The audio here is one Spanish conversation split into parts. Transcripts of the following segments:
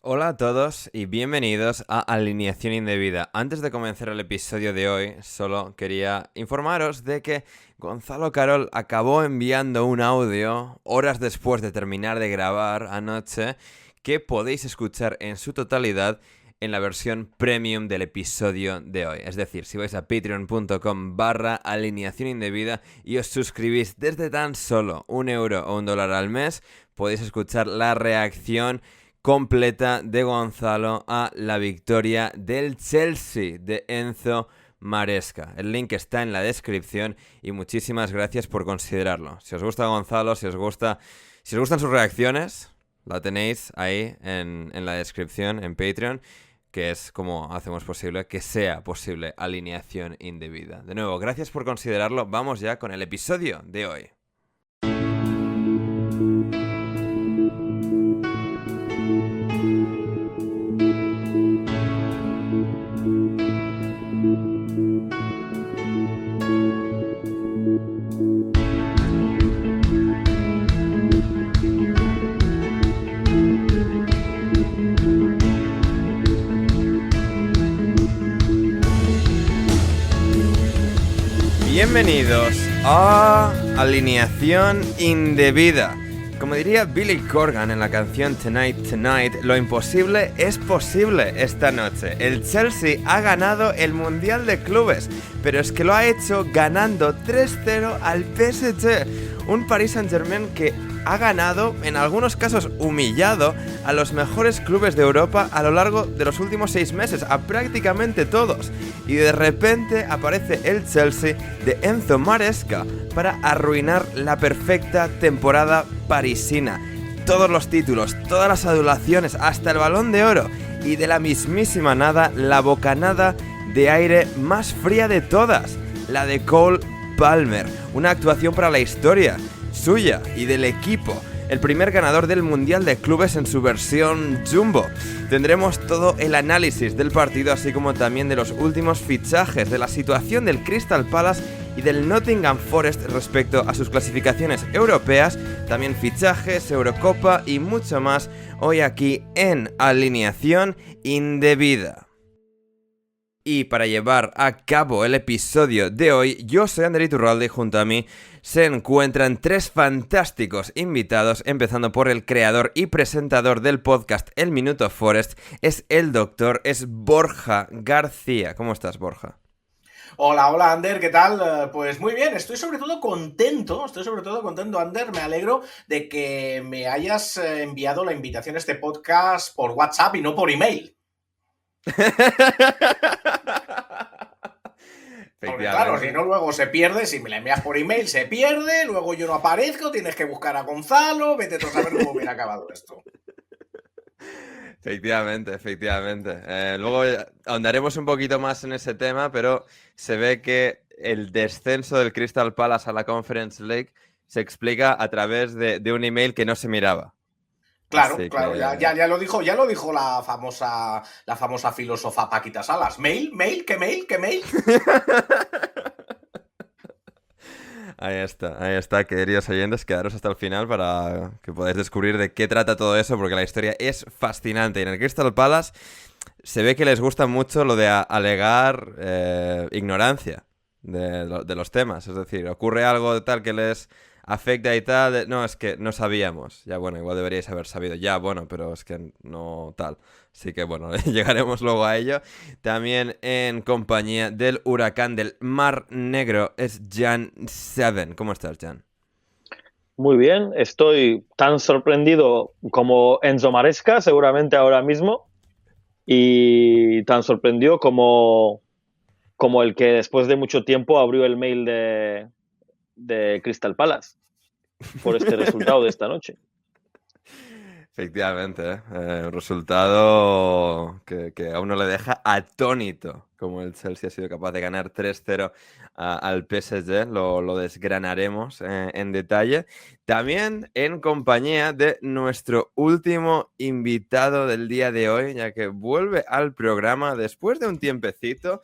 Hola a todos y bienvenidos a Alineación Indebida. Antes de comenzar el episodio de hoy, solo quería informaros de que Gonzalo Carol acabó enviando un audio horas después de terminar de grabar anoche que podéis escuchar en su totalidad en la versión premium del episodio de hoy. Es decir, si vais a patreon.com/alineación indebida y os suscribís desde tan solo €1 o $1 al mes, podéis escuchar la reacción completa de Gonzalo a la victoria del Chelsea de Enzo Maresca. El link está en la descripción y muchísimas gracias por considerarlo. Si os gusta Gonzalo, si os gustan sus reacciones, la tenéis ahí en la descripción, en Patreon, que es como hacemos posible que sea posible alineación indebida. De nuevo, gracias por considerarlo. Vamos ya con el episodio de hoy. Bienvenidos a Alineación Indebida. Como diría Billy Corgan en la canción Tonight Tonight, lo imposible es posible esta noche. El Chelsea ha ganado el Mundial de Clubes, pero es que lo ha hecho ganando 3-0 al PSG. Un Paris Saint-Germain que ha ganado, en algunos casos humillado, a los mejores clubes de Europa a lo largo de los últimos 6 meses, a prácticamente todos. Y de repente aparece el Chelsea de Enzo Maresca para arruinar la perfecta temporada parisina. Todos los títulos, todas las adulaciones, hasta el Balón de Oro. Y de la mismísima nada, la bocanada de aire más fría de todas, la de Cole Palmer. Una actuación para la historia, suya y del equipo. El primer ganador del Mundial de Clubes en su versión Jumbo. Tendremos todo el análisis del partido, así como también de los últimos fichajes, de la situación del Crystal Palace y del Nottingham Forest respecto a sus clasificaciones europeas, también fichajes, Eurocopa y mucho más, hoy aquí en Alineación Indebida. Y para llevar a cabo el episodio de hoy, yo soy Ander Iturralde y junto a mí se encuentran 3 fantásticos invitados, empezando por el creador y presentador del podcast El Minuto Forest, es el doctor, es Borja García. ¿Cómo estás, Borja? Hola, Ander, ¿qué tal? Pues muy bien, estoy sobre todo contento, Ander, me alegro de que me hayas enviado la invitación a este podcast por WhatsApp y no por email. Porque claro, si no luego se pierde, si me la envías por email se pierde, luego yo no aparezco, tienes que buscar a Gonzalo, vete tú a saber cómo hubiera acabado esto. Efectivamente. Luego ahondaremos un poquito más en ese tema, pero se ve que el descenso del Crystal Palace a la Conference League se explica a través de un email que no se miraba. Claro, Así claro, que... ya lo dijo la famosa filósofa Paquita Salas. ¿Mail? ¿Qué mail? Ahí está, queridos oyentes, quedaros hasta el final para que podáis descubrir de qué trata todo eso, porque la historia es fascinante. Y en el Crystal Palace se ve que les gusta mucho lo de alegar ignorancia de los temas. Es decir, ocurre algo tal que les afecta y tal. No, es que no sabíamos. Ya, bueno, igual deberíais haber sabido. Ya, bueno, pero es que no tal. Así que, bueno, llegaremos luego a ello. También en compañía del huracán del Mar Negro es Jan Seven. ¿Cómo estás, Jan? Muy bien, estoy tan sorprendido como Enzo Maresca, seguramente ahora mismo, y tan sorprendido como el que después de mucho tiempo abrió el mail de Crystal Palace por este resultado de esta noche. Efectivamente, un resultado que a uno le deja atónito, como el Chelsea ha sido capaz de ganar 3-0 al PSG, lo desgranaremos en detalle. También en compañía de nuestro último invitado del día de hoy, ya que vuelve al programa después de un tiempecito,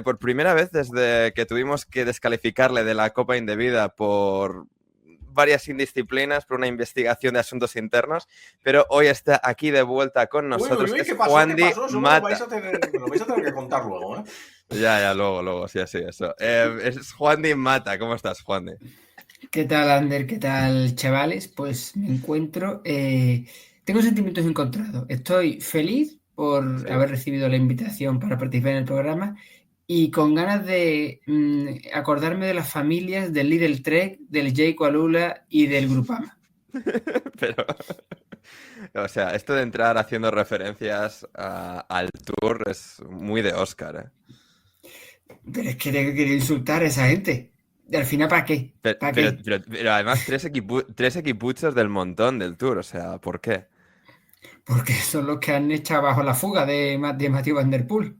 por primera vez desde que tuvimos que descalificarle de la Copa Indebida por varias indisciplinas por una investigación de asuntos internos, pero hoy está aquí de vuelta con nosotros. Uy, Es ¿qué pasó? Juan ¿Qué Di pasó? Eso Mata. me lo vais a tener que contar luego, ¿eh? Ya, luego, sí, eso. Es Juan Di Mata. ¿Cómo estás, Juan Di? ¿Qué tal, Ander? ¿Qué tal, chavales? Pues me encuentro... tengo sentimientos encontrados. Estoy feliz por Sí. haber recibido la invitación para participar en el programa y con ganas de acordarme de las familias del Lidl Trek, del Jay Alula y del Grupama. Pero, o sea, esto de entrar haciendo referencias al tour es muy de Oscar, ¿eh? Pero es que quiero insultar a esa gente. ¿Y al final para qué? Pero, ¿Para pero- qué? pero- pero además, tres equipuchos del montón del tour, o sea, ¿por qué? Porque son los que han echado bajo la fuga de Matthew Van Der Poel.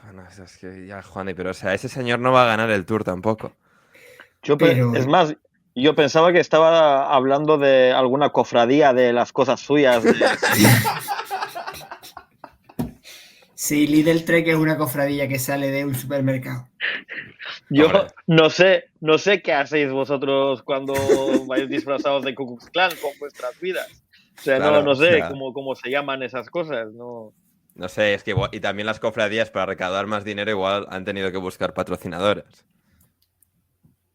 Bueno, es que ya, Juan, pero o sea, ese señor no va a ganar el tour tampoco. Pero... Es más, yo pensaba que estaba hablando de alguna cofradía de las cosas suyas. Sí, Lidl Trek es una cofradía que sale de un supermercado. Yo Hombre. no sé qué hacéis vosotros cuando vais disfrazados de Ku Klux Klan con vuestras vidas. O sea, Claro, no o sé sea, cómo se llaman esas cosas. No. no sé, es que igual, y también las cofradías para recaudar más dinero igual han tenido que buscar patrocinadores.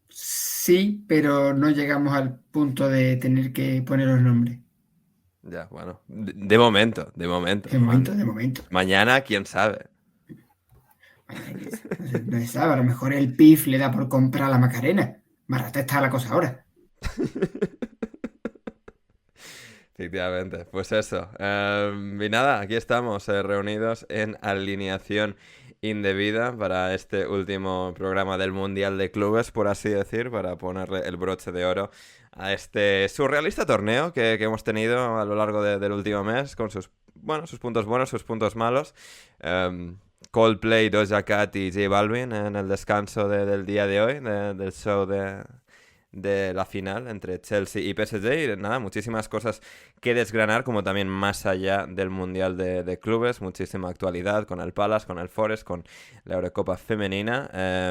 Sí, pero no llegamos al punto de tener que poner los nombres. Ya, bueno, de momento, De Juan. momento, de momento. Mañana, quién sabe. No se sabe, a lo mejor el PIF le da por comprar la Macarena. Barata está la cosa ahora. Efectivamente, pues eso. Y nada, aquí estamos reunidos en alineación indebida para este último programa del Mundial de Clubes, por así decir, para ponerle el broche de oro a este surrealista torneo que hemos tenido a lo largo del último mes, con sus puntos buenos, sus puntos malos. Coldplay, Doja Cat y J Balvin en el descanso del día de hoy, del show de la final entre Chelsea y PSG. Y nada, muchísimas cosas que desgranar, como también más allá del Mundial de Clubes, muchísima actualidad con el Palace, con el Forest, con la Eurocopa femenina.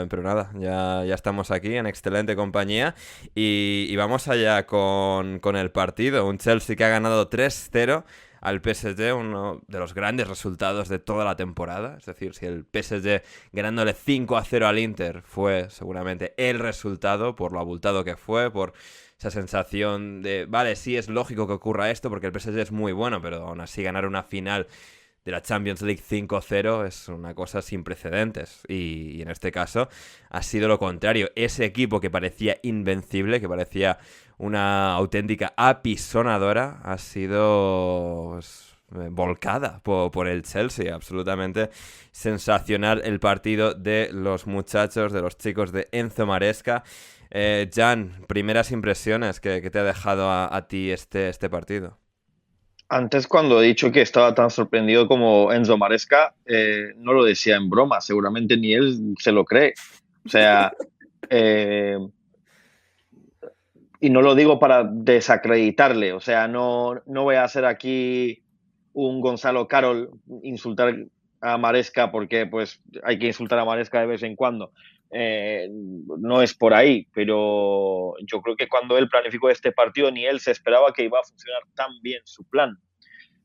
Pero nada, ya estamos aquí en excelente compañía y vamos allá con el partido. Un Chelsea que ha ganado 3-0 al PSG, uno de los grandes resultados de toda la temporada. Es decir, si el PSG ganándole 5-0 al Inter fue seguramente el resultado, por lo abultado que fue, por esa sensación de, vale, sí es lógico que ocurra esto porque el PSG es muy bueno, pero aún así ganar una final de la Champions League 5-0 es una cosa sin precedentes. Y en este caso ha sido lo contrario. Ese equipo que parecía invencible, que parecía una auténtica apisonadora, ha sido pues, volcada por el Chelsea. Absolutamente sensacional el partido de los muchachos, de los chicos de Enzo Maresca. Jan, primeras impresiones que te ha dejado a ti este partido. Antes, cuando he dicho que estaba tan sorprendido como Enzo Maresca, no lo decía en broma, seguramente ni él se lo cree. O sea, y no lo digo para desacreditarle, o sea, no voy a hacer aquí un Gonzalo Carol, insultar a Maresca porque pues hay que insultar a Maresca de vez en cuando. No es por ahí, pero yo creo que cuando él planificó este partido ni él se esperaba que iba a funcionar tan bien su plan.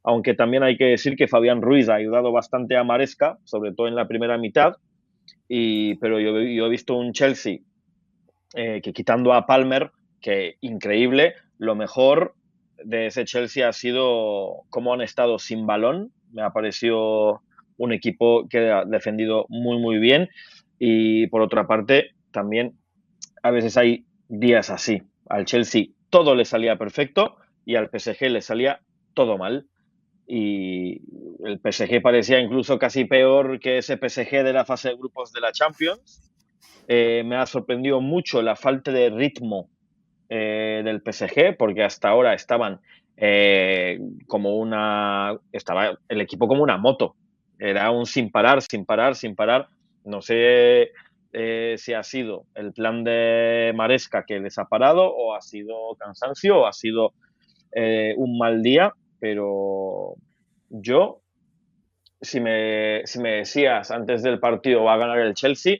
Aunque también hay que decir que Fabián Ruiz ha ayudado bastante a Maresca, sobre todo en la primera mitad, pero yo he visto un Chelsea que, quitando a Palmer, que increíble, lo mejor de ese Chelsea ha sido cómo han estado sin balón. Me ha parecido un equipo que ha defendido muy bien, y por otra parte también a veces hay días así. Al Chelsea todo le salía perfecto y al PSG le salía todo mal. Y el PSG parecía incluso casi peor que ese PSG de la fase de grupos de la Champions. Me ha sorprendido mucho la falta de ritmo del PSG, porque hasta ahora estaban estaba el equipo como una moto. Era un sin parar, sin parar, sin parar. No sé si ha sido el plan de Maresca que les ha parado, o ha sido cansancio, o ha sido un mal día, pero yo, si me decías antes del partido va a ganar el Chelsea,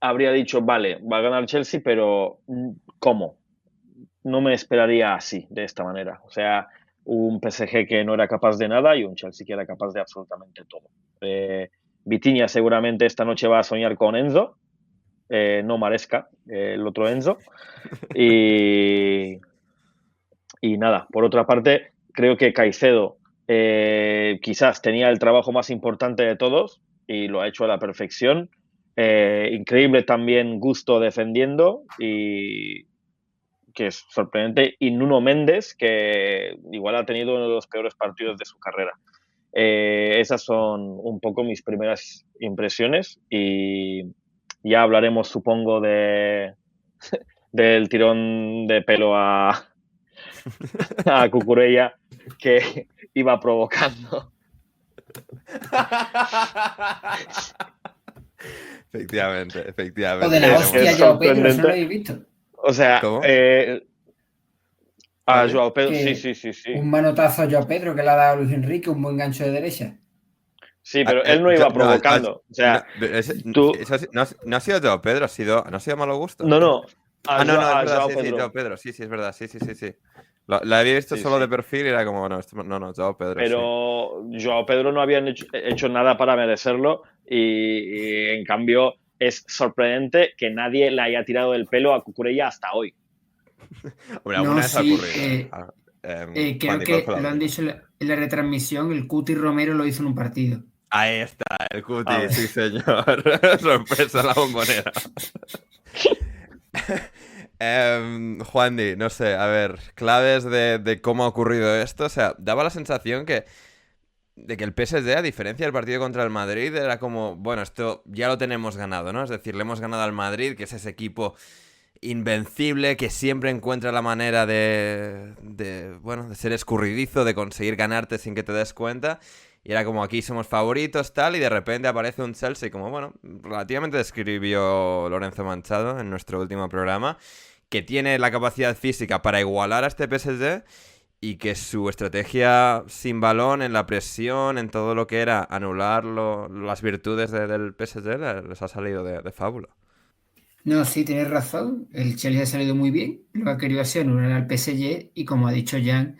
habría dicho, vale, va a ganar Chelsea, pero ¿cómo? No me esperaría así, de esta manera. O sea, un PSG que no era capaz de nada y un Chelsea que era capaz de absolutamente todo. Vitinha seguramente esta noche va a soñar con Enzo, no Maresca, el otro Enzo. Y, y nada, por otra parte, creo que Caicedo quizás tenía el trabajo más importante de todos y lo ha hecho a la perfección. Increíble también Gusto defendiendo y que es sorprendente, y Nuno Méndez, que igual ha tenido uno de los peores partidos de su carrera. Esas son un poco mis primeras impresiones y ya hablaremos, supongo, del tirón de pelo a Cucurella que iba provocando. Efectivamente, O de efectivamente. la Es hostia, Joao Pedro, eso no lo habéis visto. O sea, ¿Cómo? a ¿Juanli? Joao Pedro, sí, Que sí, sí, sí. un manotazo a Joao Pedro que le ha dado a Luis Enrique, un buen gancho de derecha. Sí, pero él no iba provocando. O No, sea, tú. no ha sido Joao Pedro, no ha sido Malo Gusto. No, Ah, no, no, es a verdad, Joao sí, sí, Pedro. Joao Pedro, sí, sí, es verdad, sí, sí, sí, sí. La había visto Sí, solo de sí. perfil y era como, no, no, Joao Pedro, sí. Pero Joao Pedro no habían hecho nada para merecerlo y en cambio es sorprendente que nadie le haya tirado el pelo a Cucurella hasta hoy. Hombre, No, alguna vez ha sí, ocurrido. creo Juan, ¿cuál que fue la lo han última? dicho en la retransmisión, el Cuti Romero lo hizo en un partido. Ahí está, el A cuti, ver. sí, señor. Sorpresa en la bombonera. Juandi, no sé, a ver, claves de cómo ha ocurrido esto. O sea, daba la sensación de que el PSG, a diferencia del partido contra el Madrid, era como, bueno, esto ya lo tenemos ganado, ¿no? Es decir, le hemos ganado al Madrid, que es ese equipo invencible, que siempre encuentra la manera bueno, de ser escurridizo, de conseguir ganarte sin que te des cuenta. Y era como, aquí somos favoritos, tal, y de repente aparece un Chelsea, como, bueno, relativamente describió Lorenzo Manchado en nuestro último programa, que tiene la capacidad física para igualar a este PSG y que su estrategia sin balón, en la presión, en todo lo que era anular las virtudes del PSG, les ha salido de fábula. No, sí, tienes razón. El Chelsea ha salido muy bien. Lo que ha querido hacer anular al PSG y, como ha dicho Jan,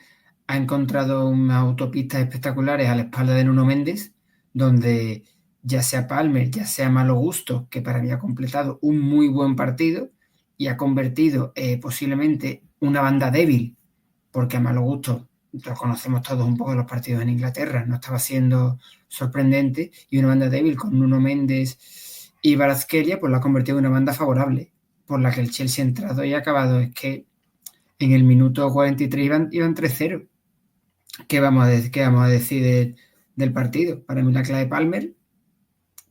ha encontrado unas autopistas espectaculares a la espalda de Nuno Méndez, donde ya sea Palmer, ya sea Malo Gusto, que para mí ha completado un muy buen partido y ha convertido posiblemente una banda débil, porque a Malo Gusto lo conocemos todos un poco de los partidos en Inglaterra, no estaba siendo sorprendente, y una banda débil con Nuno Méndez y Kvaratskhelia pues la ha convertido en una banda favorable, por la que el Chelsea ha entrado y ha acabado. Es que en el minuto 43 iban 3-0. ¿Qué vamos a decir del partido? Para mí la clave Palmer,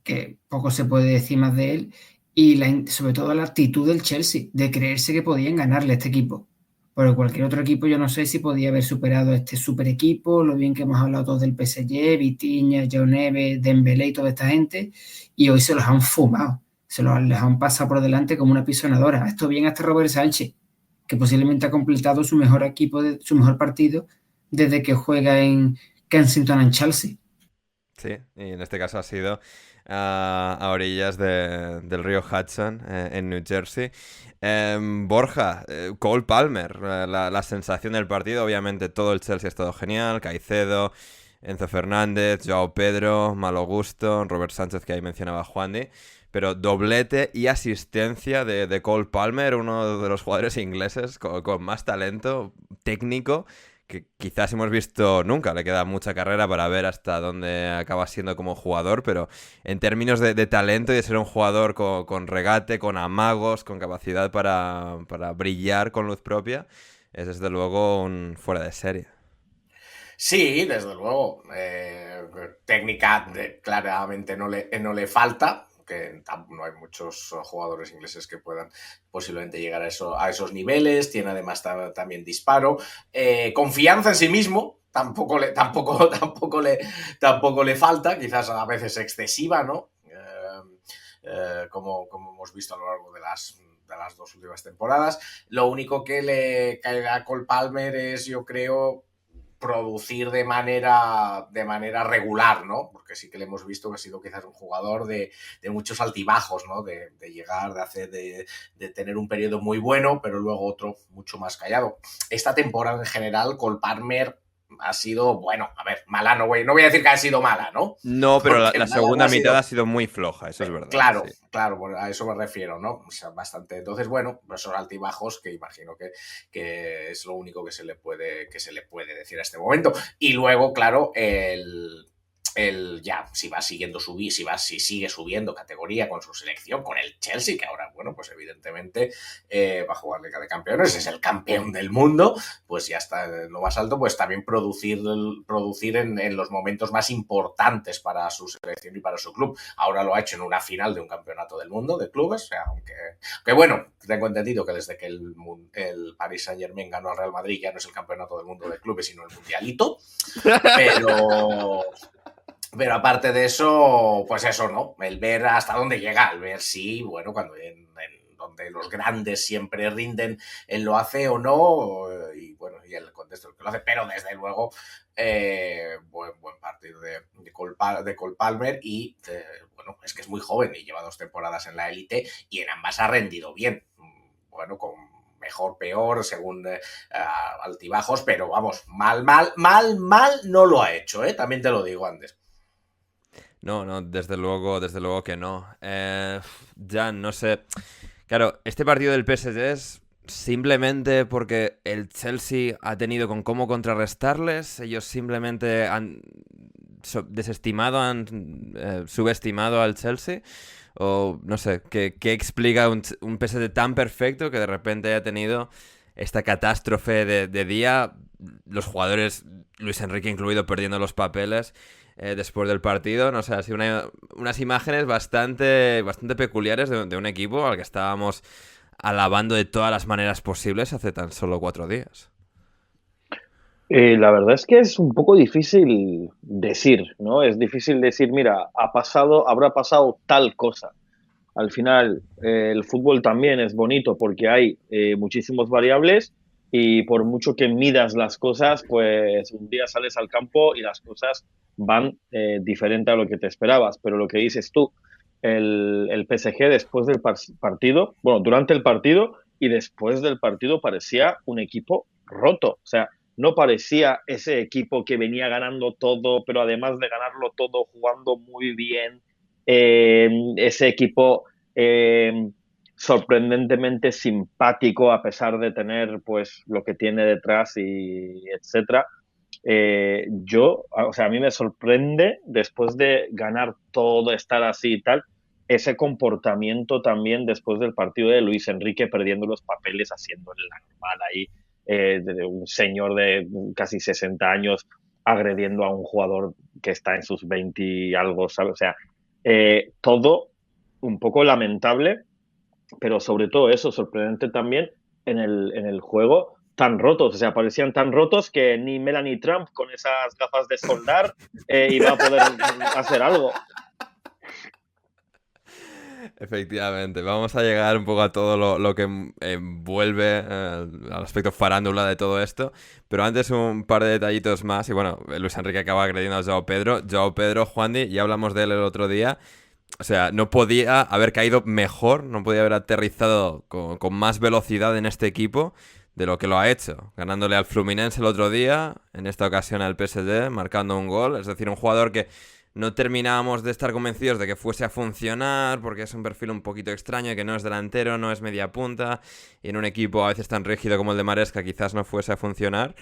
que poco se puede decir más de él, y sobre todo la actitud del Chelsea, de creerse que podían ganarle a este equipo. Porque cualquier otro equipo yo no sé si podía haber superado a este super equipo, lo bien que hemos hablado todos del PSG, Vitinha, Joe Neves, Dembélé y toda esta gente, y hoy se los han fumado, les han pasado por delante como una pisonadora. Esto bien hasta Robert Sánchez, que posiblemente ha completado su mejor partido desde que juega en Kensington en Chelsea. Sí, y en este caso ha sido a orillas del río Hudson, en New Jersey. Borja, Cole Palmer, la sensación del partido. Obviamente todo el Chelsea ha estado genial. Caicedo, Enzo Fernández, Joao Pedro, Malo Gusto, Robert Sánchez, que ahí mencionaba Juandi. Pero doblete y asistencia de Cole Palmer, uno de los jugadores ingleses con más talento técnico que quizás hemos visto nunca. Le queda mucha carrera para ver hasta dónde acaba siendo como jugador, pero en términos de talento y de ser un jugador con regate, con amagos, con capacidad para brillar con luz propia, es desde luego un fuera de serie. Sí, desde luego. Técnica claramente no le falta, que no hay muchos jugadores ingleses que puedan posiblemente llegar a esos niveles. Tiene además también disparo. Confianza en sí mismo. Tampoco le falta, quizás a veces excesiva, ¿no? Como hemos visto a lo largo de las 2 últimas temporadas. Lo único que le cae a Cole Palmer es, yo creo, producir de manera regular, ¿no? Porque sí que le hemos visto que ha sido quizás un jugador de muchos altibajos, ¿no? De llegar, de tener un periodo muy bueno, pero luego otro mucho más callado. Esta temporada en general, Cole Palmer ha sido, bueno, a ver, mala no voy a decir que ha sido mala, ¿no? No, pero la segunda no mitad ha sido muy floja, eso es verdad. Claro, sí. claro, bueno, a eso me refiero, ¿no? O sea, bastante. Entonces, bueno, pues son altibajos que imagino que es lo único que se le puede decir a este momento. Y luego, claro, ya, si sigue subiendo categoría con su selección, con el Chelsea, que ahora, bueno, pues evidentemente va a jugar Liga de Campeones, es el campeón del mundo, pues ya está en lo más alto, pues también producir en los momentos más importantes para su selección y para su club. Ahora lo ha hecho en una final de un campeonato del mundo de clubes, o sea, aunque bueno, tengo entendido que desde que el Paris Saint-Germain ganó al Real Madrid ya no es el campeonato del mundo de clubes, sino el mundialito, pero aparte de eso, pues eso, ¿no? El ver hasta dónde llega, el ver si, bueno, cuando donde los grandes siempre rinden, él lo hace o no, y bueno, y el contexto el que lo hace, pero desde luego, buen partido de Cole Palmer y, bueno, es que es muy joven y lleva 2 temporadas en la élite y en ambas ha rendido bien, bueno, con mejor, peor, según altibajos, pero vamos, mal no lo ha hecho, también te lo digo antes. No, desde luego que no. Ya, no sé. Claro, este partido del PSG es simplemente porque el Chelsea ha tenido con cómo contrarrestarles. Ellos simplemente han subestimado al Chelsea. O no sé, ¿qué explica un PSG tan perfecto que de repente haya tenido esta catástrofe de día? Los jugadores, Luis Enrique incluido, perdiendo los papeles después del partido. No sé, ha sido unas imágenes bastante peculiares de un equipo al que estábamos alabando de todas las maneras posibles hace tan solo 4 días. La verdad es que es un poco difícil decir, ¿no? Es difícil decir, mira, habrá pasado tal cosa. Al final, el fútbol también es bonito porque hay muchísimos variables y por mucho que midas las cosas, pues un día sales al campo y las cosas van diferente a lo que te esperabas. Pero lo que dices tú, el PSG después del partido, bueno, durante el partido y después del partido parecía un equipo roto. O sea, no parecía ese equipo que venía ganando todo, pero además de ganarlo todo, jugando muy bien. Ese equipo sorprendentemente simpático a pesar de tener pues lo que tiene detrás y etcétera. A mí me sorprende después de ganar todo, estar así y tal, ese comportamiento también después del partido de Luis Enrique perdiendo los papeles, haciéndole la normal ahí, de un señor de casi 60 años agrediendo a un jugador que está en sus 20 y algo, ¿sabes? O sea, todo un poco lamentable, pero sobre todo eso, sorprendente también en el juego, tan rotos, o sea, parecían tan rotos que ni Melanie Trump con esas gafas de soldar iba a poder hacer algo. Efectivamente, vamos a llegar un poco a todo lo que envuelve al aspecto farándula de todo esto, pero antes un par de detallitos más, y bueno, Luis Enrique acaba agrediendo a Joao Pedro, Juandi, ya hablamos de él el otro día, o sea, no podía haber caído mejor, no podía haber aterrizado con más velocidad en este equipo de lo que lo ha hecho, ganándole al Fluminense el otro día, en esta ocasión al PSG, marcando un gol, es decir, un jugador que no terminábamos de estar convencidos de que fuese a funcionar porque es un perfil un poquito extraño, que no es delantero, no es media punta y en un equipo a veces tan rígido como el de Maresca quizás no fuese a funcionar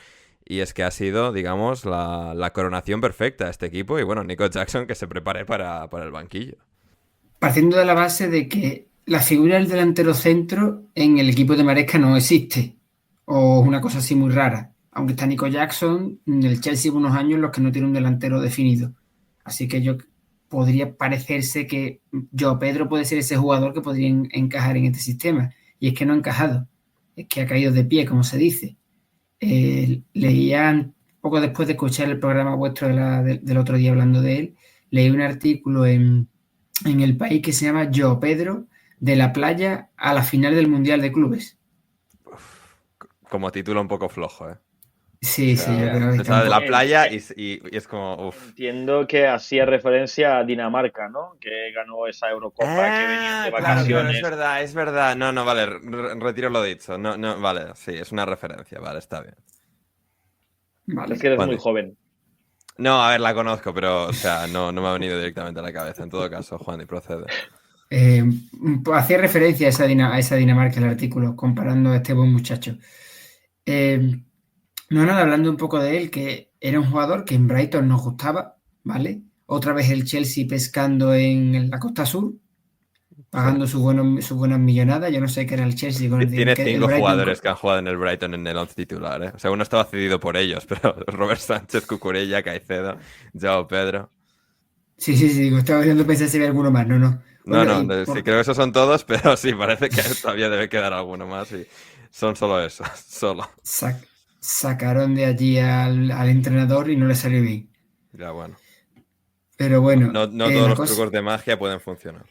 y es que ha sido, digamos, la coronación perfecta a este equipo y bueno, Nico Jackson que se prepare para el banquillo. Partiendo de la base de que la figura del delantero centro en el equipo de Maresca no existe o una cosa así muy rara, aunque está Nico Jackson, en el Chelsea hubo unos años en los que no tiene un delantero definido. Así que podría parecerse que Joao Pedro puede ser ese jugador que podría encajar en este sistema. Y es que no ha encajado. Es que ha caído de pie, como se dice. Leía, poco después de escuchar el programa vuestro del otro día hablando de él, leí un artículo en El País que se llama Joao Pedro de la playa a la final del Mundial de Clubes. Como título un poco flojo, ¿eh? Sí, O sí, yo sea, creo que está pensaba un de poco... la playa y es como, uff. Entiendo que hacía referencia a Dinamarca, ¿no? Que ganó esa Eurocopa, que venían de Ah, claro, claro, es vacaciones. verdad, es verdad. No, no, vale, retiro lo dicho. No, no, vale, sí, es una referencia, vale, está bien. Es Vale. que eres Juan muy Di. joven. No, a ver, la conozco, pero, o sea, no, no me ha venido directamente a la cabeza. En todo caso, Juan, y procede. Eh, hacía referencia a a esa Dinamarca el artículo, comparando a este buen muchacho. Eh, no, nada, hablando un poco de él, que era un jugador que en Brighton nos gustaba, ¿vale? Otra vez el Chelsea pescando en la Costa Sur, Sí. pagando sus buenas millonadas. Yo no sé qué era el Chelsea con Tiene que el 5 Brighton. jugadores que han jugado en el Brighton en el 11 titular, ¿eh? O sea, uno estaba cedido por ellos, pero Robert Sánchez, Cucurella, Caicedo, Joao Pedro. Sí, sí, sí, digo, estaba viendo pensar si había alguno más. No, no. No, Bueno, y no, sí, creo que esos son todos, pero sí, parece que todavía debe quedar alguno más y son solo esos, solo. sacaron de allí al entrenador y no le salió bien. Ya, bueno. Pero bueno, No, no todos la los cosa, trucos de magia pueden funcionar.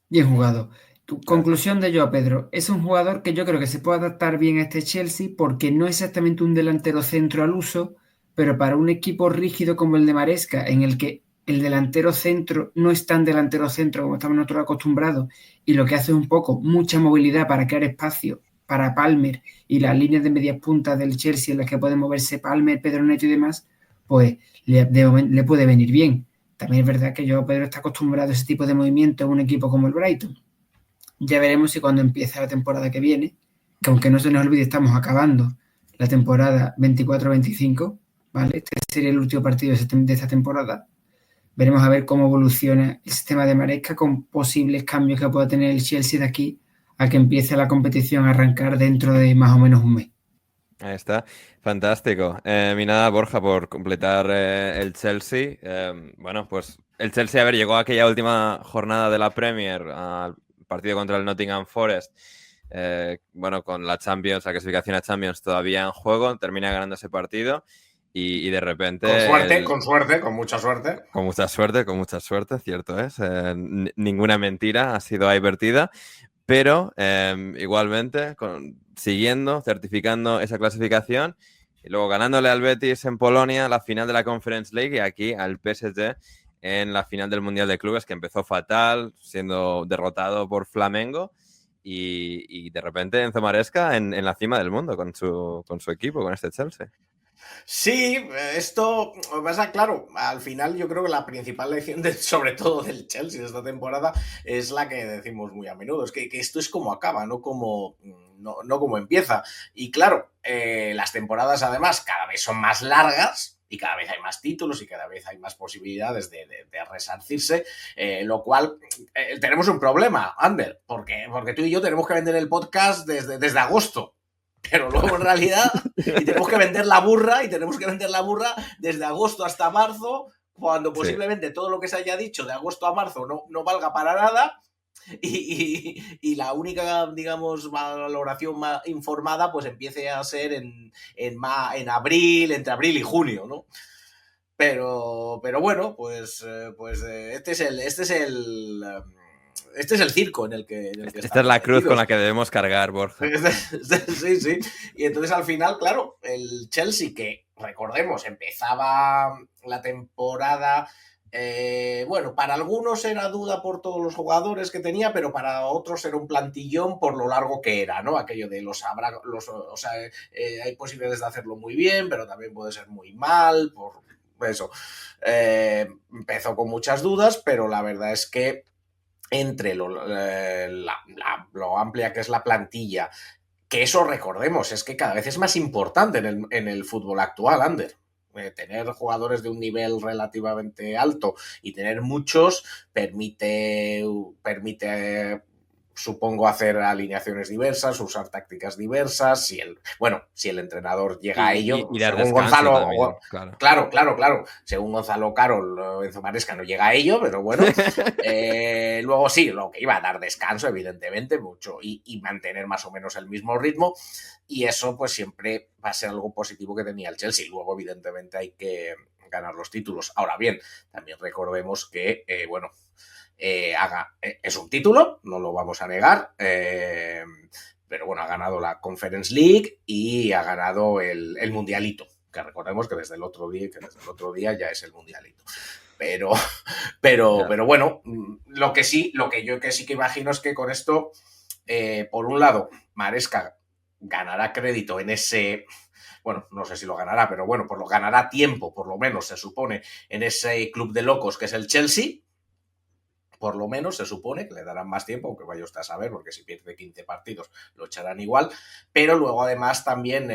bien jugado. Tu Eh, conclusión de yo, Pedro, es un jugador que yo creo que se puede adaptar bien a este Chelsea porque no es exactamente un delantero centro al uso, pero para un equipo rígido como el de Maresca, en el que el delantero centro no es tan delantero centro como estamos nosotros acostumbrados, y lo que hace es un poco mucha movilidad para crear espacio para Palmer y las líneas de medias puntas del Chelsea en las que pueden moverse Palmer, Pedro Neto y demás, pues le puede venir bien. También es verdad que yo, Pedro, está acostumbrado a ese tipo de movimiento en un equipo como el Brighton. Ya veremos si cuando empiece la temporada que viene, que aunque no se nos olvide, estamos acabando la temporada 24-25, ¿vale? Este sería el último partido de esta temporada. Veremos a ver cómo evoluciona el sistema de Maresca con posibles cambios que pueda tener el Chelsea de aquí a que empiece la competición a arrancar dentro de más o menos un mes. Ahí está, fantástico. Y nada, Borja, por completar el Chelsea. Bueno, pues el Chelsea, a ver, llegó a aquella última jornada de la Premier, al partido contra el Nottingham Forest. Bueno, con la Champions, la clasificación a Champions todavía en juego, termina ganando ese partido y de repente, Con suerte, con mucha suerte. con mucha suerte, cierto es. Ninguna mentira ha sido ahí vertida. Pero igualmente, siguiendo, certificando esa clasificación y luego ganándole al Betis en Polonia la final de la Conference League y aquí al PSG en la final del Mundial de Clubes que empezó fatal, siendo derrotado por Flamengo y de repente Enzo Maresca en la cima del mundo con su equipo, con este Chelsea. Sí, esto pasa, claro, al final yo creo que la principal lección, sobre todo del Chelsea de esta temporada, es la que decimos muy a menudo, es que esto es como acaba, no como empieza. Y claro, las temporadas además cada vez son más largas y cada vez hay más títulos y cada vez hay más posibilidades de resarcirse, lo cual tenemos un problema, Ander, porque tú y yo tenemos que vender el podcast desde agosto. Pero luego en realidad, y tenemos que vender la burra, desde agosto hasta marzo, cuando Sí. posiblemente todo lo que se haya dicho de agosto a marzo no valga para nada, y la única, digamos, valoración más informada, pues empiece a ser en abril, entre abril y junio, ¿no? Pero bueno, este es el circo en el que Esta es estamos la cruz con metidos. la que debemos cargar, Borja. Sí, sí. Y entonces al final, claro, el Chelsea, que recordemos, empezaba la temporada, bueno, para algunos era duda por todos los jugadores que tenía, pero para otros era un plantillón por lo largo que era, ¿no? Aquello de o sea, hay posibilidades de hacerlo muy bien, pero también puede ser muy mal, por eso. Empezó con muchas dudas, pero la verdad es que entre lo amplia que es la plantilla, que eso recordemos, es que cada vez es más importante en el fútbol actual, Ander. Tener jugadores de un nivel relativamente alto y tener muchos permite supongo hacer alineaciones diversas, usar tácticas diversas, si el entrenador llega a ello, Y dar según descanso Gonzalo, también, claro. claro, según Gonzalo Caro, Enzo Maresca no llega a ello, pero bueno, luego sí, lo que iba a dar descanso, evidentemente, mucho, y mantener más o menos el mismo ritmo, y eso pues siempre va a ser algo positivo que tenía el Chelsea. Luego, evidentemente, hay que ganar los títulos. Ahora bien, también recordemos que, es un título, no lo vamos a negar, pero bueno, ha ganado la Conference League y ha ganado el Mundialito, que recordemos que desde el otro día ya es el Mundialito. Pero bueno, lo que yo sí que imagino es que con esto, por un lado, Maresca ganará crédito en ese, bueno, no sé si lo ganará, pero bueno, pues lo ganará tiempo, por lo menos se supone, en ese club de locos que es el Chelsea. Por lo menos se supone que le darán más tiempo, aunque vaya usted a saber, porque si pierde 15 partidos lo echarán igual. Pero luego además también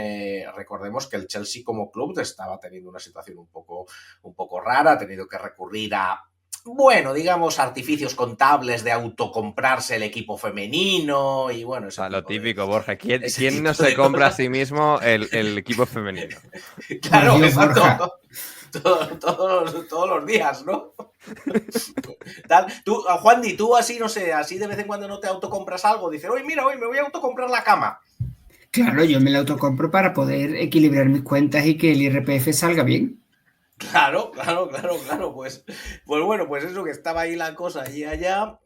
recordemos que el Chelsea como club estaba teniendo una situación un poco rara, ha tenido que recurrir a, bueno, digamos, artificios contables de autocomprarse el equipo femenino y bueno... Lo típico, Borja. ¿Quién no se compra a sí mismo el equipo femenino? Claro, exacto. Todos los días, ¿no? Tú, Juandi, tú así, no sé, así de vez en cuando no te autocompras algo, dices, oye, mira, hoy me voy a autocomprar la cama. Claro, yo me la autocompro para poder equilibrar mis cuentas y que el IRPF salga bien. Claro, pues bueno, pues eso, que estaba ahí la cosa y allá,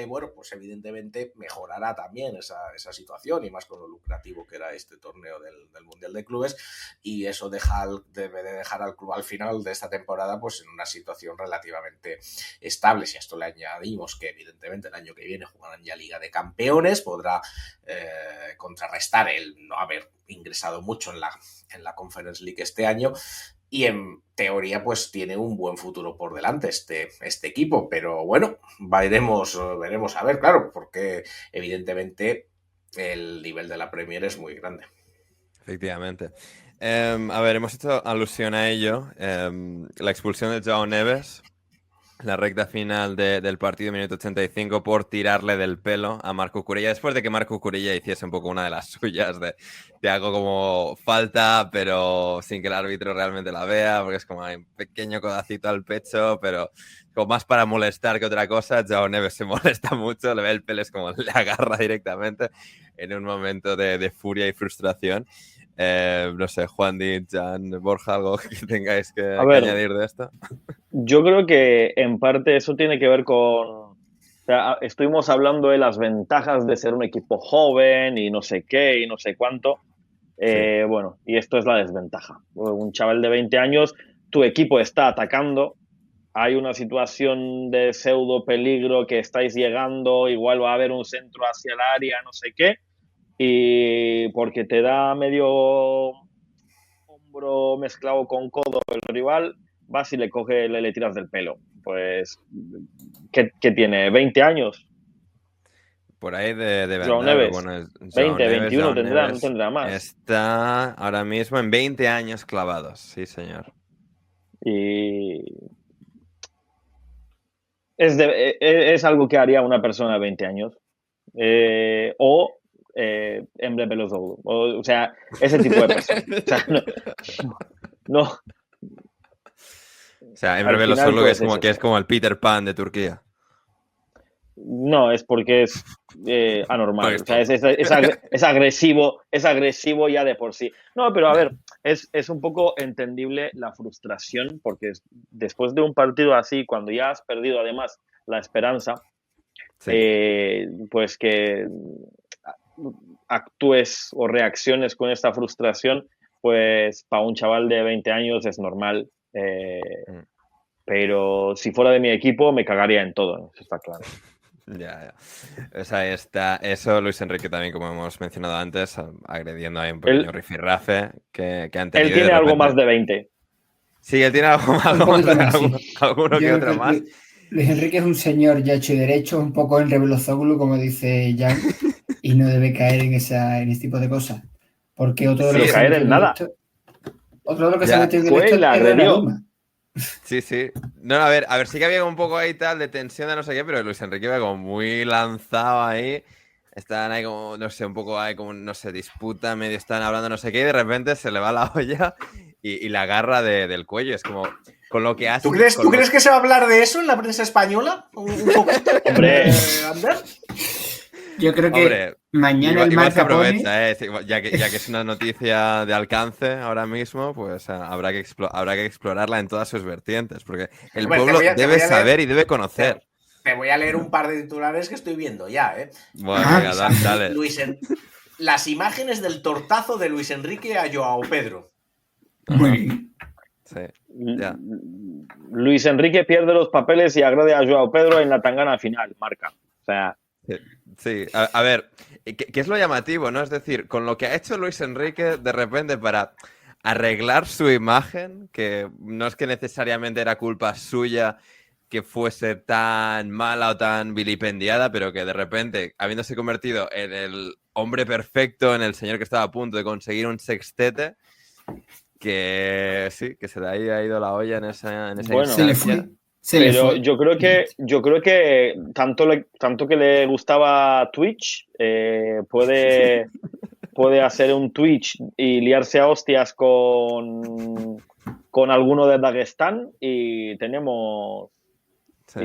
bueno, pues evidentemente mejorará también esa situación y más con lo lucrativo que era este torneo del Mundial de Clubes, y eso debe de dejar al club al final de esta temporada pues en una situación relativamente estable. Si a esto le añadimos que evidentemente el año que viene jugarán ya Liga de Campeones, podrá contrarrestar el no haber ingresado mucho en la Conference League este año. Y en teoría, pues tiene un buen futuro por delante este equipo. Pero bueno, veremos a ver, claro, porque evidentemente el nivel de la Premier es muy grande. Efectivamente. A ver, hemos hecho alusión a ello. La expulsión de Joao Neves, la recta final del partido, minuto 85, por tirarle del pelo a Marc Cucurella, después de que Marc Cucurella hiciese un poco una de las suyas de algo como falta, pero sin que el árbitro realmente la vea, porque es como un pequeño codacito al pecho, pero como más para molestar que otra cosa. Joao Neves se molesta mucho, le ve el pelo, es como le agarra directamente en un momento de furia y frustración. No sé, Juan Di, Jan, Borja, algo que tengáis que añadir de esto. Yo creo que en parte eso tiene que ver con... O sea, estuvimos hablando de las ventajas de ser un equipo joven y no sé qué y no sé cuánto. Sí. Bueno, y esto es la desventaja. Un chaval de 20 años, tu equipo está atacando, hay una situación de pseudo peligro que estáis llegando, igual va a haber un centro hacia el área, no sé qué, y porque te da medio hombro mezclado con codo el rival, vas y le tiras del pelo. Pues, ¿qué tiene? ¿20 años? Por ahí de Joao Neves. Bueno, 20, Neves, 21 tendrá, no tendrá más. Está ahora mismo en 20 años clavados, sí, señor. Y es algo que haría una persona de 20 años. O Emre Belözoğlu. O sea, ese tipo de persona. O sea, no. O sea, Emre Belözoğlu que es como el Peter Pan de Turquía. No, es porque es anormal. O sea, es agresivo ya de por sí. No, pero a ver, es un poco entendible la frustración, porque después de un partido así, cuando ya has perdido además la esperanza, sí. Pues que actúes o reacciones con esta frustración, pues para un chaval de 20 años es normal. Pero si fuera de mi equipo me cagaría en todo, eso está claro. Ya. O sea, eso Luis Enrique también, como hemos mencionado antes, agrediendo ahí un pequeño rifirrafe que han tenido. Él tiene algo más de 20. Sí, él tiene algo más de alguno que otro más. Luis Enrique es un señor ya hecho y derecho, un poco en Belözoğlu, como dice Jan, y no debe caer en este tipo de cosas. Porque otro de los caer en nada. Otro de los que se ha metido en esto es Donnarumma. Sí. No, a ver, sí que había un poco ahí tal de tensión de no sé qué, pero Luis Enrique va como muy lanzado ahí. Están ahí como, no sé, un poco ahí como, no sé, disputa, medio están hablando no sé qué, y de repente se le va la olla y la agarra del cuello. Es como, con lo que hace... ¿Tú crees que se va a hablar de eso en la prensa española? ¿Un poquito? Hombre, Ander. Yo creo que mañana el Marca aprovecha, ya que es una noticia de alcance ahora mismo, pues habrá que explorarla en todas sus vertientes, porque el pueblo debe saber y debe conocer. Te voy a leer un par de titulares que estoy viendo ya, ¿eh? Bueno, venga, dale. las imágenes del tortazo de Luis Enrique a Joao Pedro. Muy bien. Sí, ya. Luis Enrique pierde los papeles y agrede a Joao Pedro en la tangana final, marca. O sea, Sí, a ver, ¿qué es lo llamativo, no? Es decir, con lo que ha hecho Luis Enrique, de repente para arreglar su imagen, que no es que necesariamente era culpa suya que fuese tan mala o tan vilipendiada, pero que de repente, habiéndose convertido en el hombre perfecto, en el señor que estaba a punto de conseguir un sextete, que sí, que se le haya ido la olla en esa Bueno, Se le instancia. fue. Se le pero fue. yo creo que tanto que le gustaba Twitch, puede hacer un Twitch y liarse a hostias con alguno de Dagestán y tenemos Sí.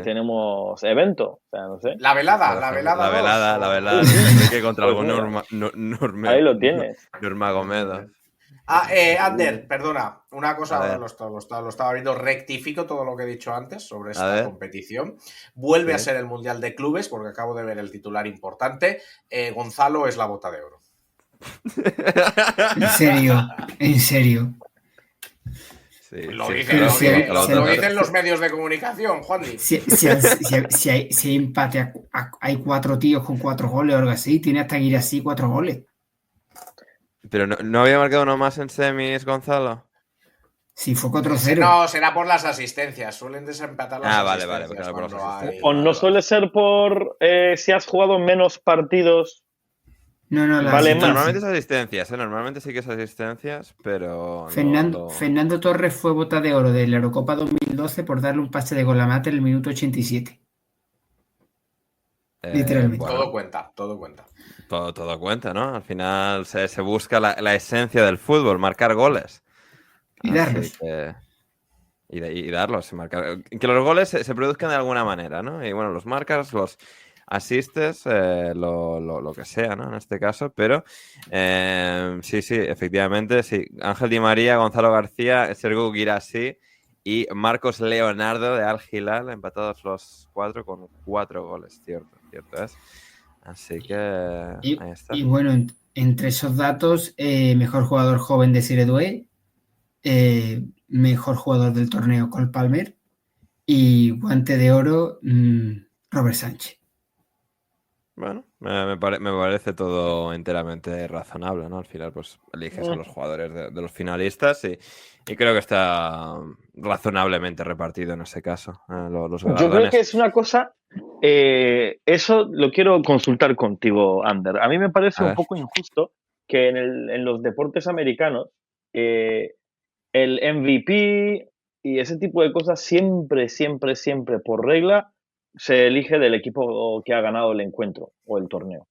evento. O sea, no sé. La velada, La dos, velada o- de Enrique contra Pues algún mira, ahí lo tienes. Nurmagomedov. Ander, perdona, una cosa, A ver. lo estaba viendo, rectifico todo lo que he dicho antes sobre A esta ver. competición. Vuelve Sí. a ser el Mundial de Clubes, porque acabo de ver el titular importante. Gonzalo es la bota de oro. En serio, en serio. Sí, Lo sí, dicen, claro, sí, lo sí. dicen los medios de comunicación, Juanli. Si hay empate, hay 4 tíos con 4 goles o algo así, tiene hasta que ir así 4 goles. Pero no había marcado uno más en semis, Gonzalo. Si fue 4-0. No, será por las asistencias. Suelen desempatar las Vale, asistencias. claro, por las cuando hay- asistencias. O no suele ser por si has jugado menos partidos. No, la Vale asistencia. más. Normalmente es asistencias, ¿eh? Normalmente sí que es asistencias, pero... Fernando Torres fue bota de oro de la Eurocopa 2012 por darle un pase de gol a Mate en el minuto 87. Literalmente. bueno, Todo cuenta. todo cuenta, ¿no? Al final se busca la esencia del fútbol, marcar goles. Y Así darlos. que- y darlos, y marcar. Que los goles se produzcan de alguna manera, ¿no? Y bueno, los marcas, los asistes, lo que sea, ¿no? En este caso, pero sí, efectivamente, sí. Ángel Di María, Gonzalo García, Sergio Guirassi y Marcos Leonardo de Al Hilal, empatados los 4 con 4 goles, cierto es. Así que ahí está. Y bueno, entre esos datos, mejor jugador joven de Serie A, mejor jugador del torneo Cole Palmer y guante de oro Robert Sánchez. Bueno, me parece todo enteramente razonable, ¿no? Al final, pues eliges a los jugadores de los finalistas y creo que está razonablemente repartido en ese caso. Los Yo creo galardones. que es una cosa. Eso lo quiero consultar contigo, Ander. A mí me parece A un ver. poco injusto que en los deportes americanos el MVP y ese tipo de cosas siempre, por regla, se elige del equipo que ha ganado el encuentro o el torneo.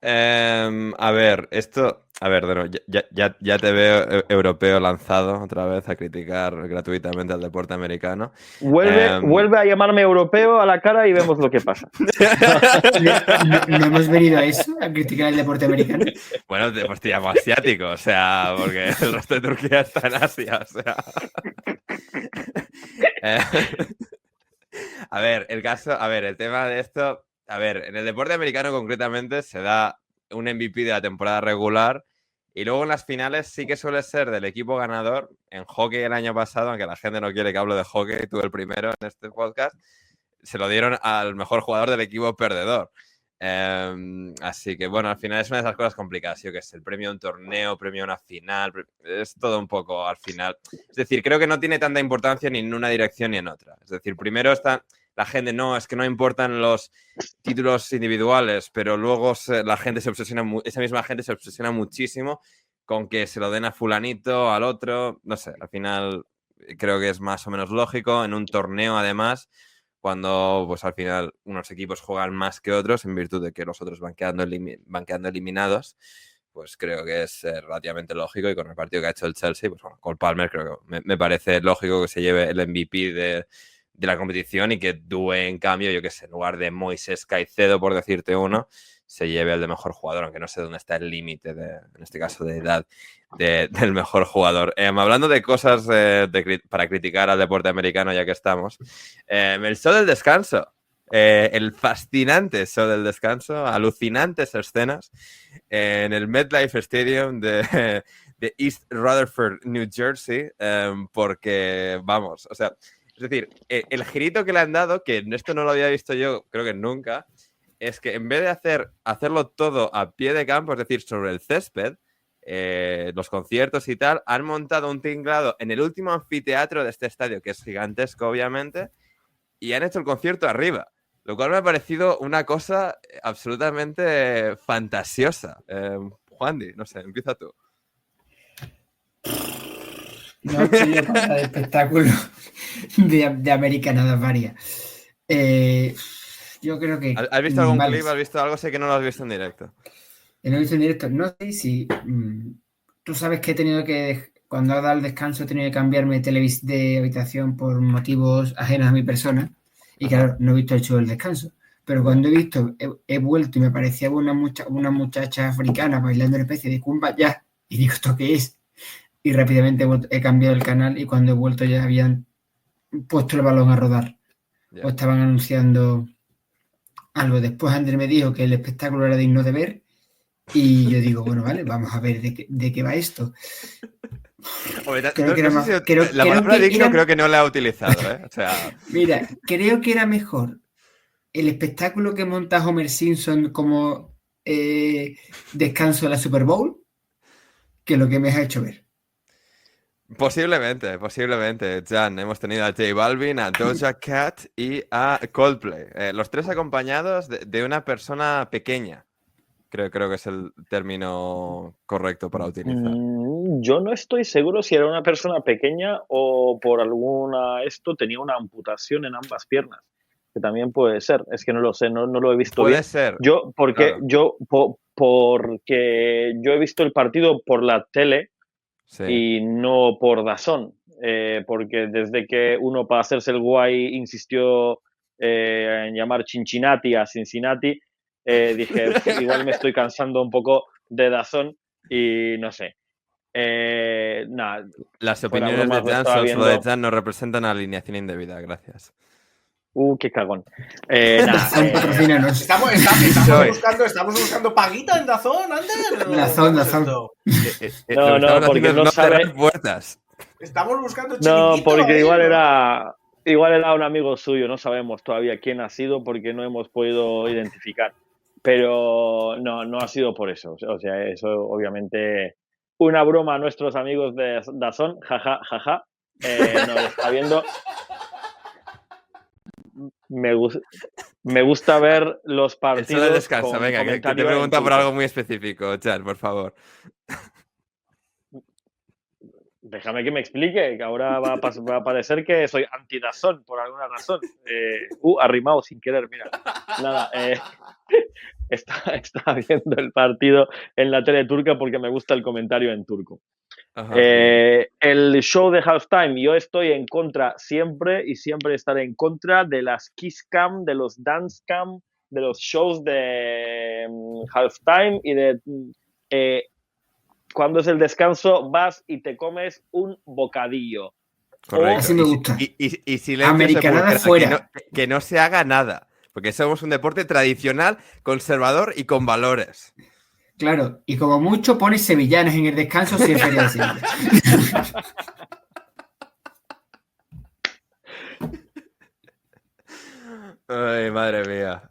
A ver, de nuevo, ya te veo europeo lanzado otra vez a criticar gratuitamente al deporte americano. Vuelve a llamarme europeo a la cara y vemos lo que pasa. ¿No hemos venido a eso, a criticar el deporte americano? Bueno, pues te llamo asiático, o sea, porque el resto de Turquía está en Asia, o sea. El tema de esto, en el deporte americano concretamente se da un MVP de la temporada regular y luego en las finales sí que suele ser del equipo ganador. En hockey el año pasado, aunque la gente no quiere que hable de hockey, tú el primero en este podcast, se lo dieron al mejor jugador del equipo perdedor. Así que bueno, al final es una de esas cosas complicadas. Yo que sé, el premio a un torneo, premio a una final, es todo un poco al final. Es decir, creo que no tiene tanta importancia ni en una dirección ni en otra. Es decir, primero está la gente, no, es que no importan los títulos individuales, pero luego esa misma gente se obsesiona muchísimo con que se lo den a fulanito, al otro, no sé, al final creo que es más o menos lógico en un torneo además, cuando pues al final unos equipos juegan más que otros en virtud de que los otros van quedando eliminados, pues creo que es relativamente lógico y con el partido que ha hecho el Chelsea, pues bueno, Cole Palmer creo que me parece lógico que se lleve el MVP de la competición y que Due, en cambio, yo que sé, en lugar de Moisés Caicedo, por decirte uno, se lleve el de mejor jugador, aunque no sé dónde está el límite, en este caso, de edad del mejor jugador. Hablando de cosas para criticar al deporte americano, ya que estamos, el show del descanso. el fascinante show del descanso, alucinantes escenas en el MetLife Stadium de East Rutherford, New Jersey, porque, vamos, o sea, es decir, el girito que le han dado, que esto no lo había visto yo, creo que nunca, es que en vez de hacerlo todo a pie de campo, es decir, sobre el césped, los conciertos y tal, han montado un tinglado en el último anfiteatro de este estadio, que es gigantesco, obviamente, y han hecho el concierto arriba, lo cual me ha parecido una cosa absolutamente fantasiosa. Juandi, no sé, empieza tú. No estoy yo para el espectáculo de América nada varia. Yo creo que... ¿Has visto algún clip? ¿Has visto algo? Sé que no lo has visto en directo. No lo he visto en directo. No sé si... tú sabes que he tenido que... Cuando ha dado el descanso he tenido que cambiarme de habitación por motivos ajenos a mi persona. Y claro, no he visto el show del descanso. Pero cuando he visto, he vuelto y me parecía una muchacha africana bailando una especie de kumbaya. Y digo, ¿esto qué es? Y rápidamente he cambiado el canal y cuando he vuelto ya habían puesto el balón a rodar. Yeah. O estaban anunciando algo. Después Andrés me dijo que el espectáculo era digno de ver y yo digo, bueno, vale, vamos a ver de qué va esto. Hombre, la palabra digno creo que no la ha utilizado, ¿eh? O sea... Mira, creo que era mejor el espectáculo que monta Homer Simpson como descanso de la Super Bowl que lo que me has hecho ver. Posiblemente. Jan, hemos tenido a J Balvin, a Doja Cat y a Coldplay. Los tres acompañados de una persona pequeña. Creo que es el término correcto para utilizar. Yo no estoy seguro si era una persona pequeña o por tenía una amputación en ambas piernas. Que también puede ser. Es que no lo sé, no lo he visto bien. Puede ser. Porque yo he visto el partido por la tele. Sí. Y no por DAZN, porque desde que uno para hacerse el guay insistió en llamar Cincinnati a Cincinnati, dije, igual me estoy cansando un poco de DAZN y no sé. Nada. Las opiniones de Jan sobre lo de Jan no representan alineación indebida, gracias. Qué cagón. Nada, estamos buscando paguita en DAZN, Ander. DAZN. No, porque no sabe. Puertas. Estamos buscando chiquitito. No, porque igual era un amigo suyo, no sabemos todavía quién ha sido porque no hemos podido identificar. Pero no ha sido por eso. O sea, eso obviamente una broma a nuestros amigos de DAZN, jaja. Nos está viendo. Me gusta ver los partidos. Eso de descanso, venga, que te pregunta por algo muy específico, Jan, por favor. Déjame que me explique, que ahora va a parecer que soy anti-DAZN por alguna razón. Arrimado sin querer, mira. Nada, está viendo el partido en la tele turca porque me gusta el comentario en turco. El show de halftime, yo estoy en contra siempre y siempre estaré en contra de las kiss cam, de los dance cam, de los shows de halftime y de cuando es el descanso vas y te comes un bocadillo. Correcto. Así me gusta. Y silencio Americanada fuera. Que no se haga nada, porque somos un deporte tradicional, conservador y con valores. Claro, y como mucho pones sevillanas en el descanso si es feria de Sevilla. Ay, madre mía.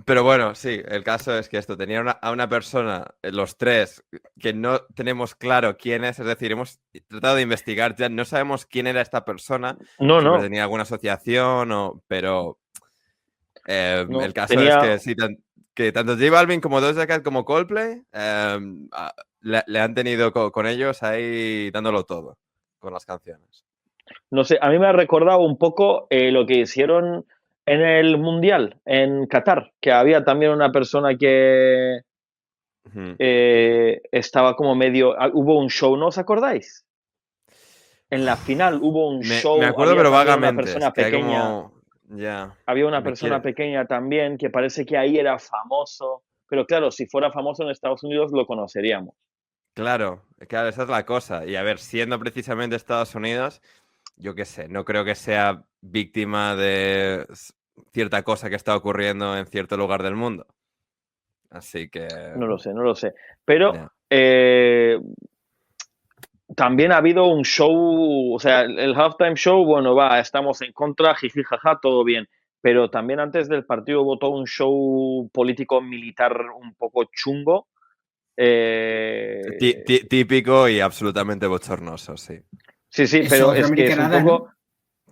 Pero bueno, sí, el caso es que esto, tenía a una persona, los tres, que no tenemos claro quién es decir, hemos tratado de investigar, ya no sabemos quién era esta persona, no. Tenía alguna asociación, pero el caso es que sí, que tanto J Balvin como Doja Cat como Coldplay le han tenido con ellos ahí dándolo todo con las canciones. No sé, a mí me ha recordado un poco lo que hicieron en el Mundial en Qatar, que había también una persona que estaba como medio... Hubo un show, ¿no os acordáis? En la final hubo un show... Me acuerdo, pero vagamente. Una persona pequeña. Como... Yeah, había una persona pequeña también que parece que ahí era famoso, pero claro, si fuera famoso en Estados Unidos lo conoceríamos. Claro, esa es la cosa. Y a ver, siendo precisamente Estados Unidos, yo qué sé, no creo que sea víctima de cierta cosa que está ocurriendo en cierto lugar del mundo. Así que... No lo sé. Pero Yeah. también ha habido un show, o sea, el halftime show, bueno, estamos en contra, jiji, jaja, todo bien. Pero también antes del partido hubo todo un show político-militar un poco chungo. Típico y absolutamente bochornoso, sí. Sí, Eso pero otra es que es un americanada, poco... ¿no?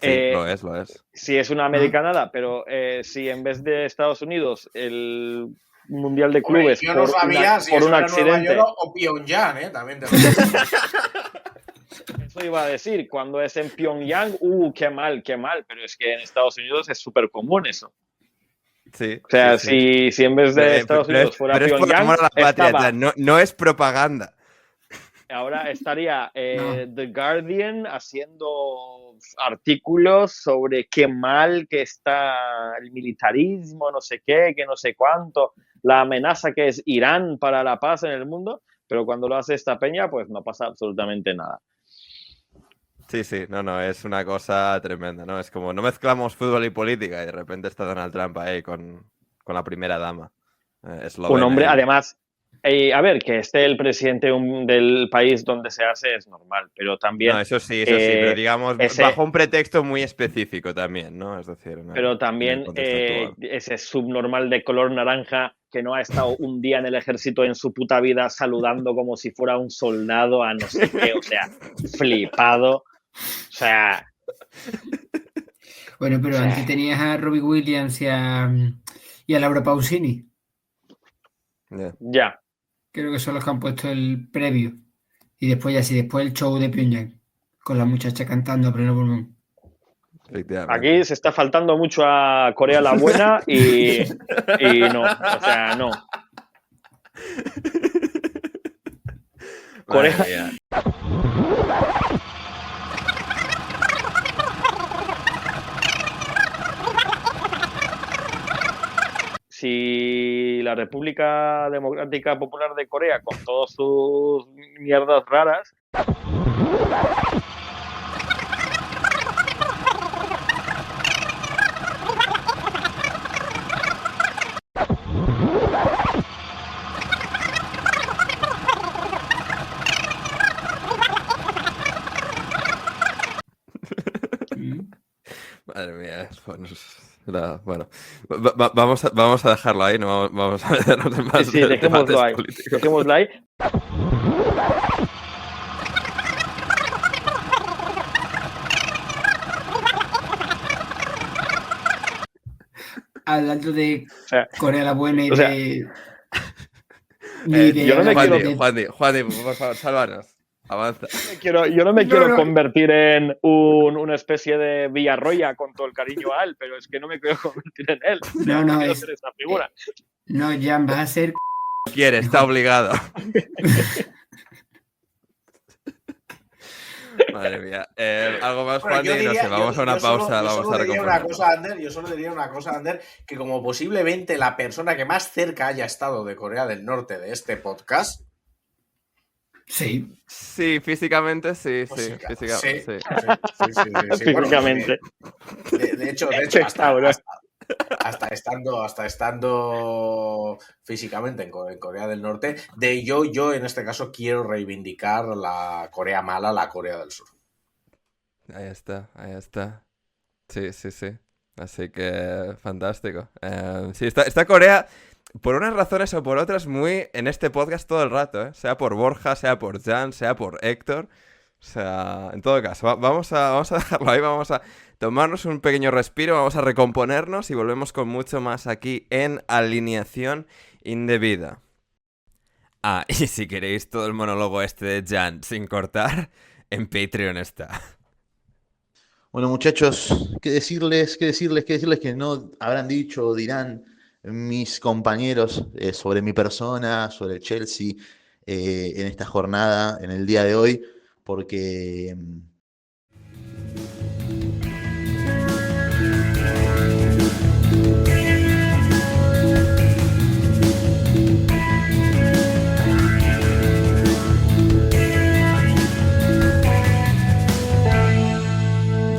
Sí, lo es. Sí, es una americanada, pero si en vez de Estados Unidos el Mundial de Hombre, Clubes yo no sabía si por eso un era accidente... Nueva York o Pyongyang, también te lo digo. Eso iba a decir, cuando es en Pyongyang, qué mal, pero es que en Estados Unidos es súper común eso. Sí, O sea, sí. Si en vez de Estados Unidos fuera pero es por Pyongyang, amor a la patria, estaba... no es propaganda. Ahora estaría No. The Guardian haciendo artículos sobre qué mal que está el militarismo, no sé qué, que no sé cuánto, la amenaza que es Irán para la paz en el mundo, pero cuando lo hace esta peña, pues no pasa absolutamente nada. Sí, no, es una cosa tremenda, ¿no? Es como, no mezclamos fútbol y política y de repente está Donald Trump ahí con la primera dama. Un hombre, además, a ver, que esté el presidente del país donde se hace es normal, pero también... No, eso sí, pero digamos, bajo un pretexto muy específico también, ¿no? Es decir... Pero también ese subnormal de color naranja que no ha estado un día en el ejército en su puta vida saludando como si fuera un soldado a no sé qué, o sea, flipado, o sea... Bueno, pero antes tenías a Robbie Williams y a Laura Pausini. Ya. Creo que son los que han puesto el previo. Y después el show de Pyongyang. Con la muchacha cantando a pleno pulmón. Aquí se está faltando mucho a Corea la buena y no, o sea, no. Corea... Si la República Democrática Popular de Corea, con todas sus mierdas raras, Madre mía, bueno, vamos a dejarlo ahí, no vamos a meternos en más dejémoslo ahí. Dejémoslo ahí. Hablando de Corea la buena y yo no me Juandi, por favor, sálvanos. Avanza. Yo no me quiero convertir en una especie de Villarroya con todo el cariño a él, pero es que no me quiero convertir en él. No quiero ser esa figura. No, Jan, vas a ser... Quiere, está obligado. Madre mía. Algo más, Juan, no sé, vamos a una pausa, vamos a reconfortar. Yo solo diría una cosa, Ander, que como posiblemente la persona que más cerca haya estado de Corea del Norte de este podcast... Sí. Sí, físicamente sí. Físicamente. De hecho, hasta estando físicamente en Corea del Norte, yo en este caso quiero reivindicar la Corea mala, la Corea del Sur. Ahí está. Sí. Así que fantástico. Sí, está Corea, por unas razones o por otras, muy en este podcast todo el rato, ¿eh? Sea por Borja, sea por Jan, sea por Héctor. O sea, en todo caso, vamos a dejarlo ahí, vamos a tomarnos un pequeño respiro, vamos a recomponernos y volvemos con mucho más aquí en Alineación Indebida. Y si queréis todo el monólogo este de Jan sin cortar, en Patreon está. Bueno, muchachos, ¿qué decirles que no habrán dicho o dirán mis compañeros sobre mi persona, sobre el Chelsea en esta jornada, en el día de hoy? Porque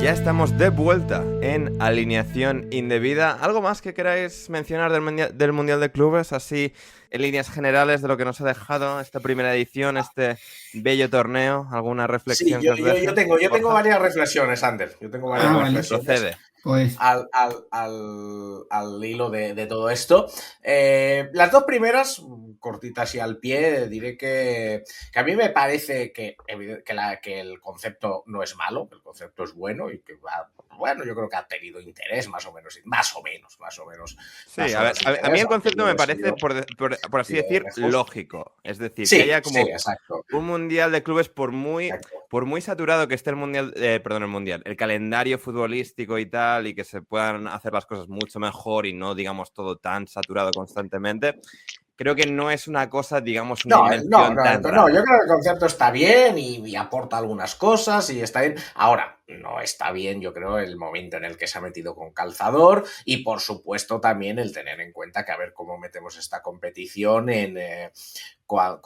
ya estamos de vuelta en Alineación Indebida. ¿Algo más que queráis mencionar del Mundial de Clubes? Así, en líneas generales de lo que nos ha dejado esta primera edición, este bello torneo. ¿Alguna reflexión Sí, que os deje? yo tengo varias reflexiones, Ander. Yo tengo varias reflexiones. Procede. Pues Al hilo de todo esto. Las dos primeras, cortitas y al pie, diré que a mí me parece que el concepto no es malo, que el concepto es bueno y que yo creo que ha tenido interés más o menos. Sí, a mí el concepto me parece, por así decir, lógico. Es decir, que haya como un mundial de clubes por muy saturado que esté el calendario futbolístico y tal, y que se puedan hacer las cosas mucho mejor y no, digamos, todo tan saturado constantemente. Creo que no es una cosa, digamos, una invención tan rara. Yo creo que el concepto está bien y aporta algunas cosas y está bien. Ahora, no está bien, yo creo, el momento en el que se ha metido con calzador y, por supuesto, también el tener en cuenta que a ver cómo metemos esta competición con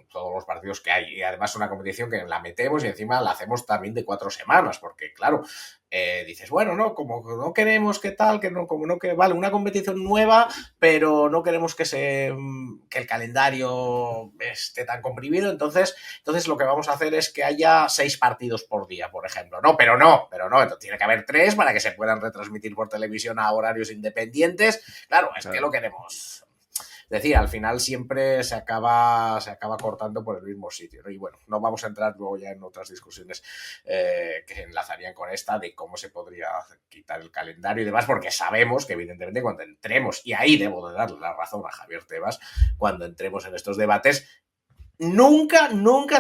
todos los partidos que hay. Y además una competición que la metemos y encima la hacemos también de 4 semanas, porque claro, dices, bueno, no, como no queremos vale, una competición nueva, pero no queremos que el calendario esté tan comprimido, entonces lo que vamos a hacer es que haya 6 partidos por día, por ejemplo. Pero no, entonces tiene que haber 3 para que se puedan retransmitir por televisión a horarios independientes. Claro, que lo queremos. Es decir, al final siempre se acaba cortando por el mismo sitio, ¿no? Y bueno, no vamos a entrar luego ya en otras discusiones que enlazarían con esta de cómo se podría quitar el calendario y demás, porque sabemos que evidentemente cuando entremos, y ahí debo de darle la razón a Javier Tebas, cuando entremos en estos debates, nunca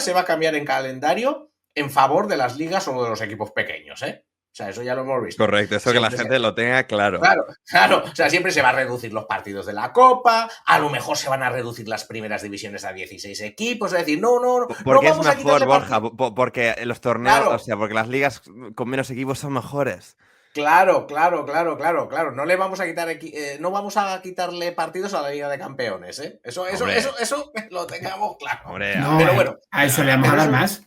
se va a cambiar en calendario en favor de las ligas o de los equipos pequeños, ¿eh? O sea, eso ya lo hemos visto. Correcto, eso siempre que la gente lo tenga claro. Claro. O sea, siempre se va a reducir los partidos de la Copa, a lo mejor se van a reducir las primeras divisiones a 16 equipos, es decir, no. Porque no vamos es mejor, a Borja, porque los torneos, porque las ligas con menos equipos son mejores. Claro. No le vamos a quitar no vamos a quitarle partidos a la Liga de Campeones, ¿eh? Eso lo tengamos claro. Hombre, pero bueno. A eso le vamos a dar más.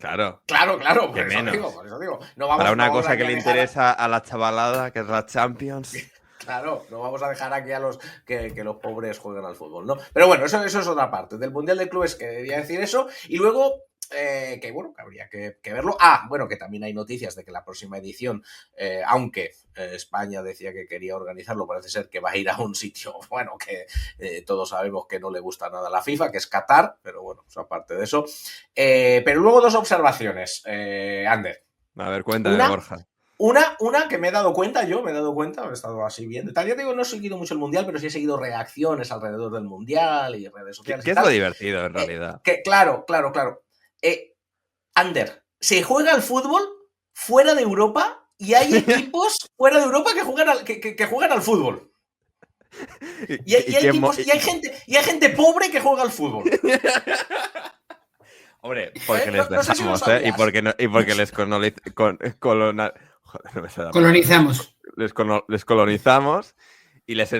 Claro, por eso digo. Para una cosa que le interesa a la chavalada, que es la Champions. Claro, no vamos a dejar aquí a que los pobres jueguen al fútbol, ¿no? Pero bueno, eso es otra parte. Del Mundial de Clubes quería decir eso. Y luego, que habría que verlo. Bueno, que también hay noticias de que la próxima edición, aunque España decía que quería organizarlo, parece ser que va a ir a un sitio, bueno, que todos sabemos que no le gusta nada a la FIFA, que es Qatar, pero bueno, aparte de eso. Pero luego 2 observaciones, Ander. A ver, cuéntame, Borja. Una que me he dado cuenta, he estado así bien. Ya digo, no he seguido mucho el Mundial, pero sí he seguido reacciones alrededor del Mundial y redes sociales. ¿Qué es lo divertido, en realidad? Claro. Ander, se juega al fútbol fuera de Europa y hay equipos fuera de Europa que juegan al fútbol. Y hay gente pobre que juega al fútbol. Hombre, porque les dejamos, ¿eh? Y porque les colonizamos. Les colonizamos y les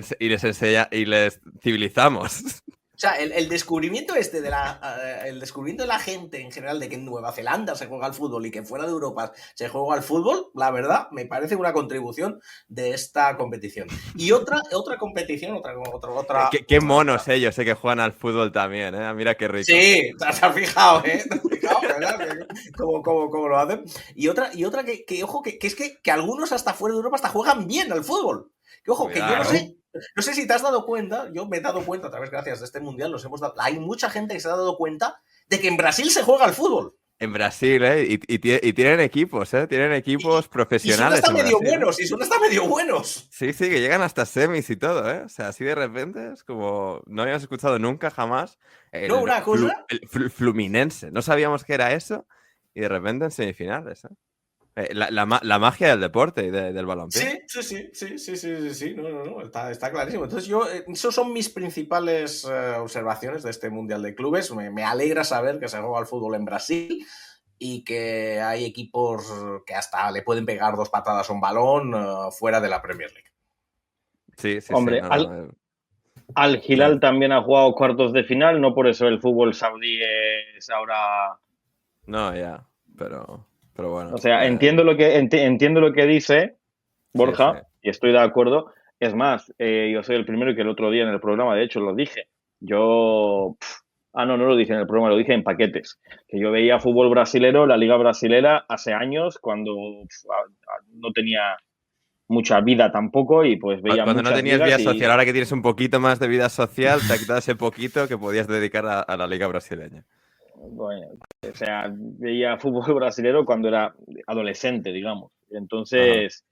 civilizamos. O sea, el descubrimiento el descubrimiento de la gente en general de que en Nueva Zelanda se juega al fútbol y que fuera de Europa se juega al fútbol, la verdad, me parece una contribución de esta competición. Y otra competición, otra. Qué monos ellos, que juegan al fútbol también, ¿eh? Mira qué rico. Sí, te has fijado, ¿eh? ¿Te has fijado, verdad? ¿Cómo lo hacen? Y otra que ojo, que es que algunos hasta fuera de Europa hasta juegan bien al fútbol. Que ojo, que yo no sé si te has dado cuenta, yo me he dado cuenta a través, gracias a este mundial, hay mucha gente que se ha dado cuenta de que en Brasil se juega al fútbol. En Brasil, ¿eh? Y tienen equipos, ¿eh? Tienen equipos profesionales. Y son hasta medio buenos. Sí, que llegan hasta semis y todo, ¿eh? O sea, así de repente es como... No habíamos escuchado nunca, jamás. Una cosa... El Fluminense. No sabíamos que era eso y de repente en semifinales, ¿eh? La magia del deporte y del balompié. Sí. No. Está clarísimo. Entonces esos son mis principales observaciones de este Mundial de Clubes. Me alegra saber que se juega al fútbol en Brasil y que hay equipos que hasta le pueden pegar 2 patadas a un balón fuera de la Premier League. Sí. Hombre, Al Hilal también ha jugado cuartos de final, no por eso el fútbol saudí es ahora... No, ya, pero pero bueno. O sea, entiendo lo que dice Borja, Sí. y estoy de acuerdo. Es más, yo soy el primero que el otro día en el programa, de hecho, lo dije. No lo dije en el programa, lo dije en paquetes. Que yo veía fútbol brasilero, la liga brasilera, hace años, cuando no tenía mucha vida tampoco, y pues veía Cuando no muchas tenías ligas vida social, ahora que tienes un poquito más de vida social, te ha quitado ese poquito que podías dedicar a la liga brasileña. Bueno, o sea, veía fútbol brasilero cuando era adolescente, digamos. Entonces,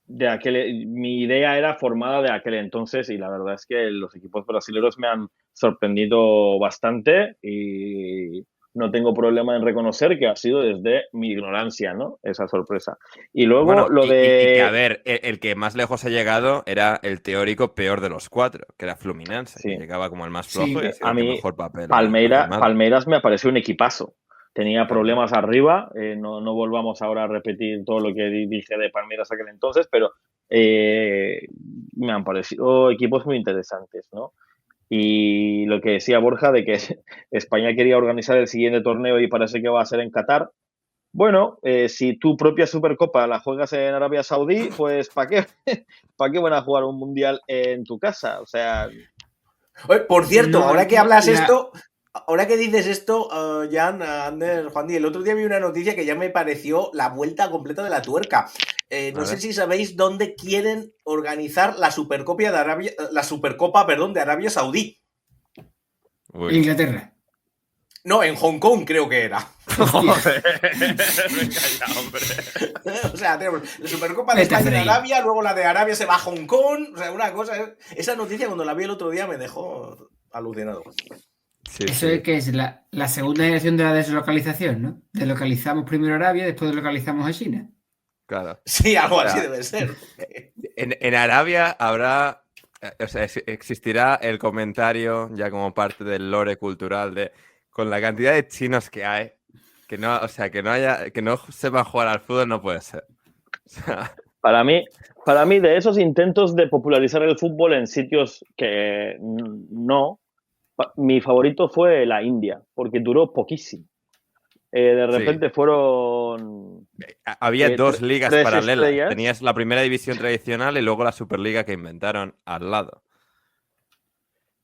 mi idea era formada de aquel entonces, y la verdad es que los equipos brasileños me han sorprendido bastante y no tengo problema en reconocer que ha sido desde mi ignorancia, ¿no? Esa sorpresa. Y luego Bueno, lo y que a de... ver, el que más lejos ha llegado era el teórico peor de los 4, que era Fluminense, que Sí. llegaba como el más Sí. flojo y ha sido A el que mí, mejor papel ha firmado. Palmeiras me pareció un equipazo. Tenía También. problemas arriba, no volvamos ahora a repetir todo lo que dije de Palmeiras aquel entonces, pero me han parecido equipos muy interesantes, ¿no? Y lo que decía Borja de que España quería organizar el siguiente torneo y parece que va a ser en Qatar. Bueno, si tu propia Supercopa la juegas en Arabia Saudí, pues ¿para qué, ¿para qué van a jugar un mundial en tu casa? O sea... Oye, por cierto, No, ahora que hablas la- esto, ahora que dices esto, Jan, Ander, Juan Di, el otro día vi una noticia que ya me pareció la vuelta completa de la tuerca. No A sé ver. si sabéis dónde quieren organizar la Supercopa, perdón, de Arabia Saudí. Uy. Inglaterra. No, en Hong Kong creo que era. Joder. Venga ya, hombre. O sea, tenemos la Supercopa de Vete a España en freír. Arabia, luego la de Arabia se va a Hong Kong. O sea, una cosa. Esa noticia cuando la vi el otro día me dejó alucinado. Sí, Eso sí. es que es la segunda generación de la deslocalización, ¿no? Deslocalizamos primero a Arabia, después deslocalizamos a China. Claro. Sí, algo así O sea, debe ser. En Arabia habrá, o sea, existirá el comentario ya como parte del lore cultural de con la cantidad de chinos que hay, que no, o sea, que no sepan jugar al fútbol no puede ser. O sea, Para mí, de esos intentos de popularizar el fútbol en sitios que no, mi favorito fue la India, porque duró poquísimo. De sí. repente fueron... Había dos ligas 3 paralelas. estrellas. Tenías la primera división tradicional y luego la Superliga que inventaron al lado.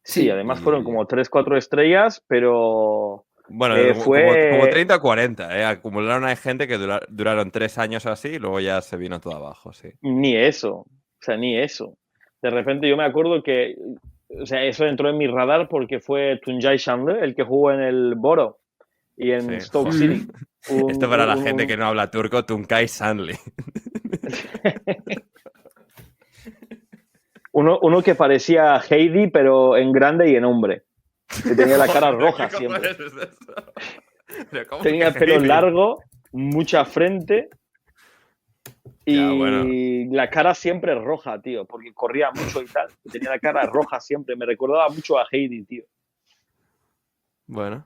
Sí, Sí. además fueron como 3, 4 estrellas, pero... Bueno, fue... como 30 o 40. Acumularon a gente que duraron 3 años así y luego ya se vino todo abajo, sí. Ni eso, o sea, ni eso. De repente yo me acuerdo que, o sea, eso entró en mi radar porque fue Tuncay Şanlı el que jugó en el Boro y en Sí. Stoke City. Esto para la gente que no habla turco, Tuncay Şanlı. Uno que parecía Heidi, pero en grande y en hombre. Que tenía la cara roja ¿Qué cojones siempre. es eso? ¿Pero cómo Tenía el que pelo Heidi? largo, mucha frente y Ya, bueno. la cara siempre roja, tío, porque corría mucho y tal. Tenía la cara roja siempre. Me recordaba mucho a Heidi, tío. Bueno.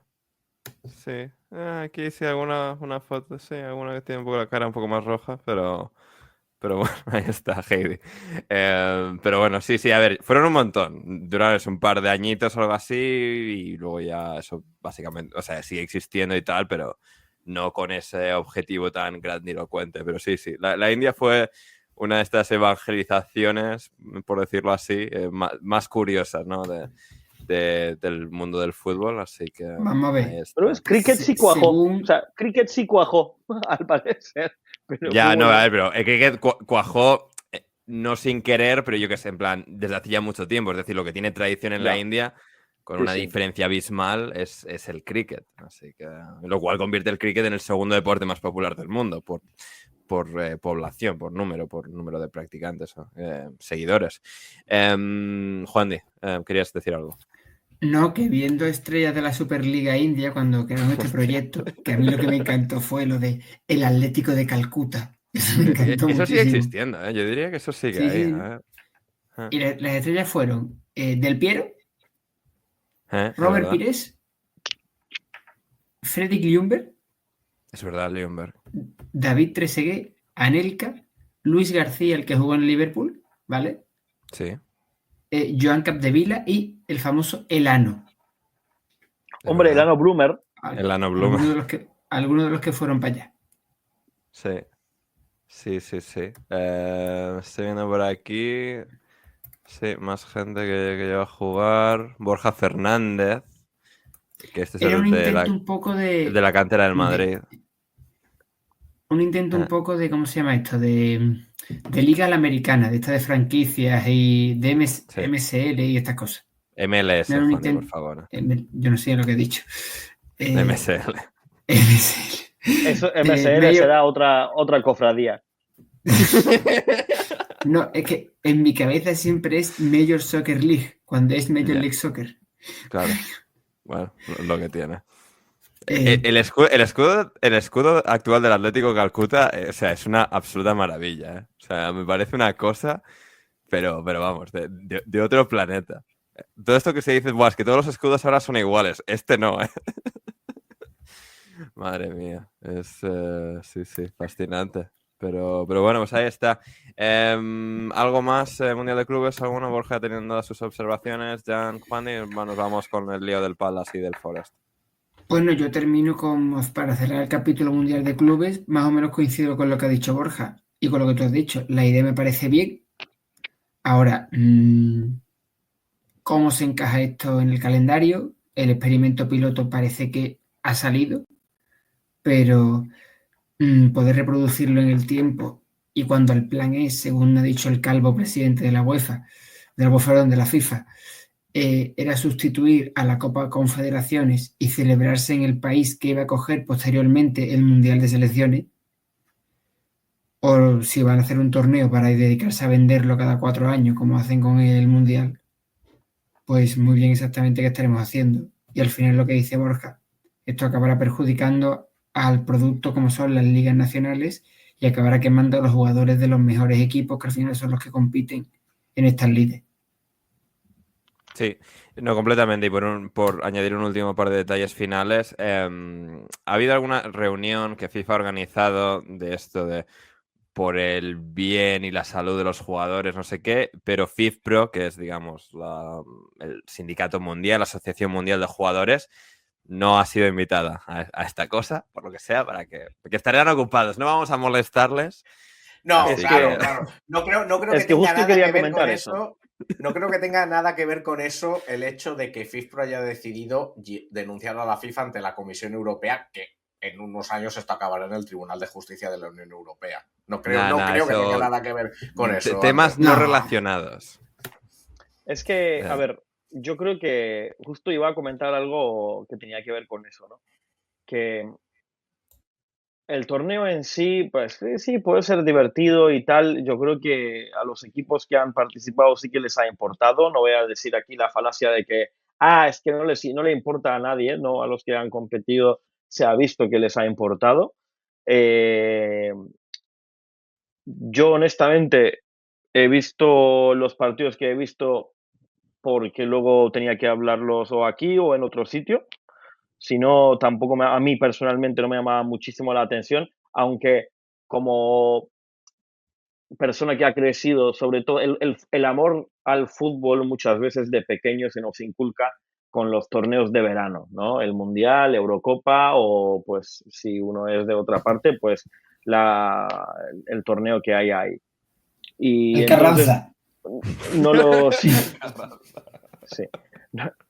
Sí. Aquí sí una foto, sí, alguna que tiene un poco la cara un poco más roja, pero bueno, ahí está Heidi. Pero bueno, sí, a ver, fueron un montón. Duraron un par de añitos o algo así y luego ya eso básicamente, o sea, sigue existiendo y tal, pero no con ese objetivo tan grandilocuente. Pero sí, la India fue una de estas evangelizaciones, por decirlo así, más curiosas, ¿no? Del mundo del fútbol, así que Vamos a ver. ahí está. Pero es cricket sí cuajó. Según- O sea, cricket sí cuajó, al parecer. Pero Ya, fútbol no, a ver, pero el cricket cuajó no sin querer, pero yo que sé, en plan, desde hace ya mucho tiempo. Es decir, lo que tiene tradición en la Ya. India, con Sí, una sí. diferencia abismal, es el cricket. Así que, lo cual convierte el cricket en el segundo deporte más popular del mundo, por población, por número de practicantes o seguidores. Juandi, ¿querías decir algo? No, que viendo estrellas de la Superliga India cuando crearon este proyecto, que a mí lo que me encantó fue lo de el Atlético de Calcuta. Eso me encantó Eso sigue muchísimo. existiendo, ¿eh? Yo diría que eso sigue Sí, ahí. sí. ¿eh? Y las estrellas fueron Del Piero, Es Robert verdad. Pires, Fredrik Ljungberg, Es verdad, Ljungberg. David Trezeguet, Anelka, Luis García, el que jugó en Liverpool, ¿vale? Sí. Joan Capdevila y el famoso Elano. Hombre, el Ano Bloomer. El Ano Bloomer. algunos de los que fueron para allá. Sí, sí, sí, sí. Estoy viendo por aquí. Sí, más gente que lleva a jugar. Borja Fernández, que este es Era un el intento un poco de la cantera del de, Madrid. un intento un Eh, poco de, ¿cómo se llama esto? De liga a la americana, de esta de franquicias y de sí. MSL y estas cosas. No MLS, era un Juani, por intento, favor. yo no sé lo que he dicho. MSL. MSL. Eso, De MSL será otra cofradía. No, es que en mi cabeza siempre es Major Soccer League, cuando es Major Ya, League Soccer. claro. Bueno, lo que tiene. Eh, El escudo actual del Atlético Calcuta, o sea, es una absoluta maravilla, ¿eh? O sea, me parece una cosa, pero vamos, de otro planeta. Todo esto que se dice, "Buah, es que todos los escudos ahora son iguales". Este no, ¿eh? Madre mía, sí, sí, fascinante. Pero bueno, pues ahí está. ¿Algo más, Mundial de Clubes? ¿Alguno, Borja, teniendo sus observaciones? Jan, Juan, y nos vamos con el lío del Palace y del Forest. bueno, yo termino para cerrar el capítulo mundial de clubes, más o menos coincido con lo que ha dicho Borja y con lo que tú has dicho. La idea me parece bien. Ahora, ¿cómo se encaja esto en el calendario? El experimento piloto parece que ha salido, pero poder reproducirlo en el tiempo y cuando el plan es, según ha dicho el calvo presidente de la UEFA, de la FIFA, era sustituir a la Copa Confederaciones y celebrarse en el país que iba a coger posteriormente el Mundial de Selecciones, o si van a hacer un torneo para dedicarse a venderlo cada 4 años, como hacen con el Mundial, pues muy bien exactamente qué estaremos haciendo. Y al final lo que dice Borja, esto acabará perjudicando al producto como son las ligas nacionales y acabará quemando a los jugadores de los mejores equipos que al final son los que compiten en estas ligas. Sí, no, completamente. Y por añadir un último par de detalles finales, ¿ha habido alguna reunión que FIFA ha organizado de esto de por el bien y la salud de los jugadores, no sé qué, pero FIFPro, que es, digamos, el sindicato mundial, la Asociación Mundial de Jugadores, no ha sido invitada a esta cosa, por lo que sea, porque estarían ocupados. No vamos a molestarles. No, Así claro, que... claro. No creo Es que que tenga justo nada quería que ver con comentar eso. eso. No creo que tenga nada que ver con eso el hecho de que FIFPro haya decidido denunciar a la FIFA ante la Comisión Europea, que en unos años esto acabará en el Tribunal de Justicia de la Unión Europea. No creo que tenga eso... nada que ver con eso, Temas Ander. no No, relacionados. Es que, a Eh, ver, yo creo que justo iba a comentar algo que tenía que ver con eso, ¿no? Que el torneo en sí, pues sí, puede ser divertido y tal. Yo creo que a los equipos que han participado sí que les ha importado. No voy a decir aquí la falacia de que, es que no le importa a nadie, ¿no? A los que han competido se ha visto que les ha importado. Eh, yo honestamente he visto los partidos que he visto porque luego tenía que hablarlos o aquí o en otro sitio. Si no, tampoco a mí personalmente no me llamaba muchísimo la atención, aunque como persona que ha crecido, sobre todo el amor al fútbol muchas veces de pequeño se nos inculca con los torneos de verano, ¿no? El Mundial, Eurocopa o pues si uno es de otra parte, pues la, el torneo que hay ahí. Y el entonces Carranza. no lo... Sí, sí.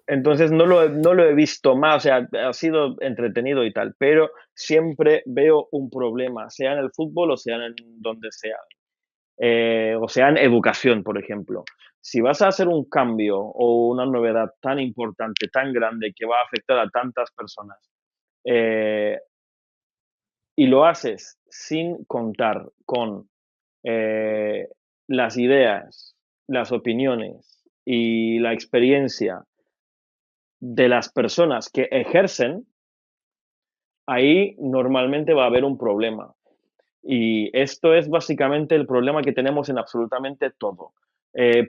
Entonces no lo he visto más, o sea, ha sido entretenido y tal, pero siempre veo un problema, sea en el fútbol o sea en donde sea, o sea en educación, por ejemplo. Si vas a hacer un cambio o una novedad tan importante, tan grande, que va a afectar a tantas personas, eh, y lo haces sin contar con eh, las ideas, las opiniones y la experiencia de las personas que ejercen, ahí normalmente va a haber un problema. Y esto es básicamente el problema que tenemos en absolutamente todo.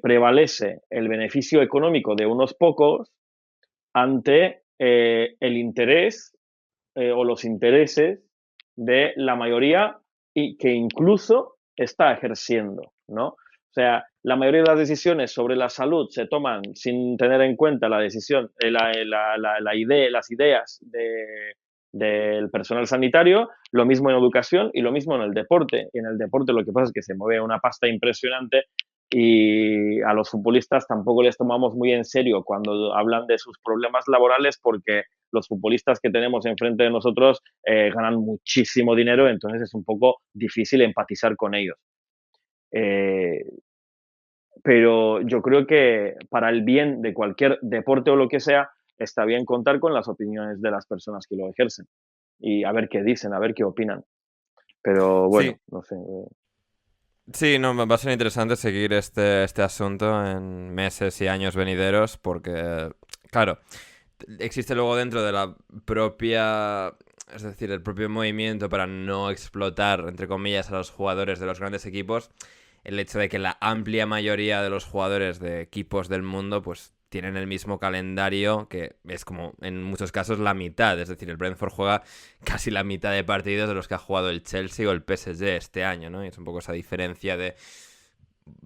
Prevalece el beneficio económico de unos pocos ante el interés o los intereses de la mayoría y que incluso está ejerciendo, ¿no? O sea, la mayoría de las decisiones sobre la salud se toman sin tener en cuenta la decisión, la idea, las ideas del personal sanitario, lo mismo en educación y lo mismo en el deporte. Y en el deporte lo que pasa es que se mueve una pasta impresionante y a los futbolistas tampoco les tomamos muy en serio cuando hablan de sus problemas laborales, porque los futbolistas que tenemos enfrente de nosotros ganan muchísimo dinero, entonces es un poco difícil empatizar con ellos. Pero yo creo que para el bien de cualquier deporte o lo que sea, está bien contar con las opiniones de las personas que lo ejercen y a ver qué dicen, a ver qué opinan. Pero bueno, Sí. no sé. Sí, no, va a ser interesante seguir este asunto en meses y años venideros porque, claro, existe luego dentro de la propia, es decir, el propio movimiento para no explotar, entre comillas, a los jugadores de los grandes equipos, el hecho de que la amplia mayoría de los jugadores de equipos del mundo, pues tienen el mismo calendario, que es como en muchos casos la mitad. Es decir, el Brentford juega casi la mitad de partidos de los que ha jugado el Chelsea o el PSG este año, ¿no? Y es un poco esa diferencia de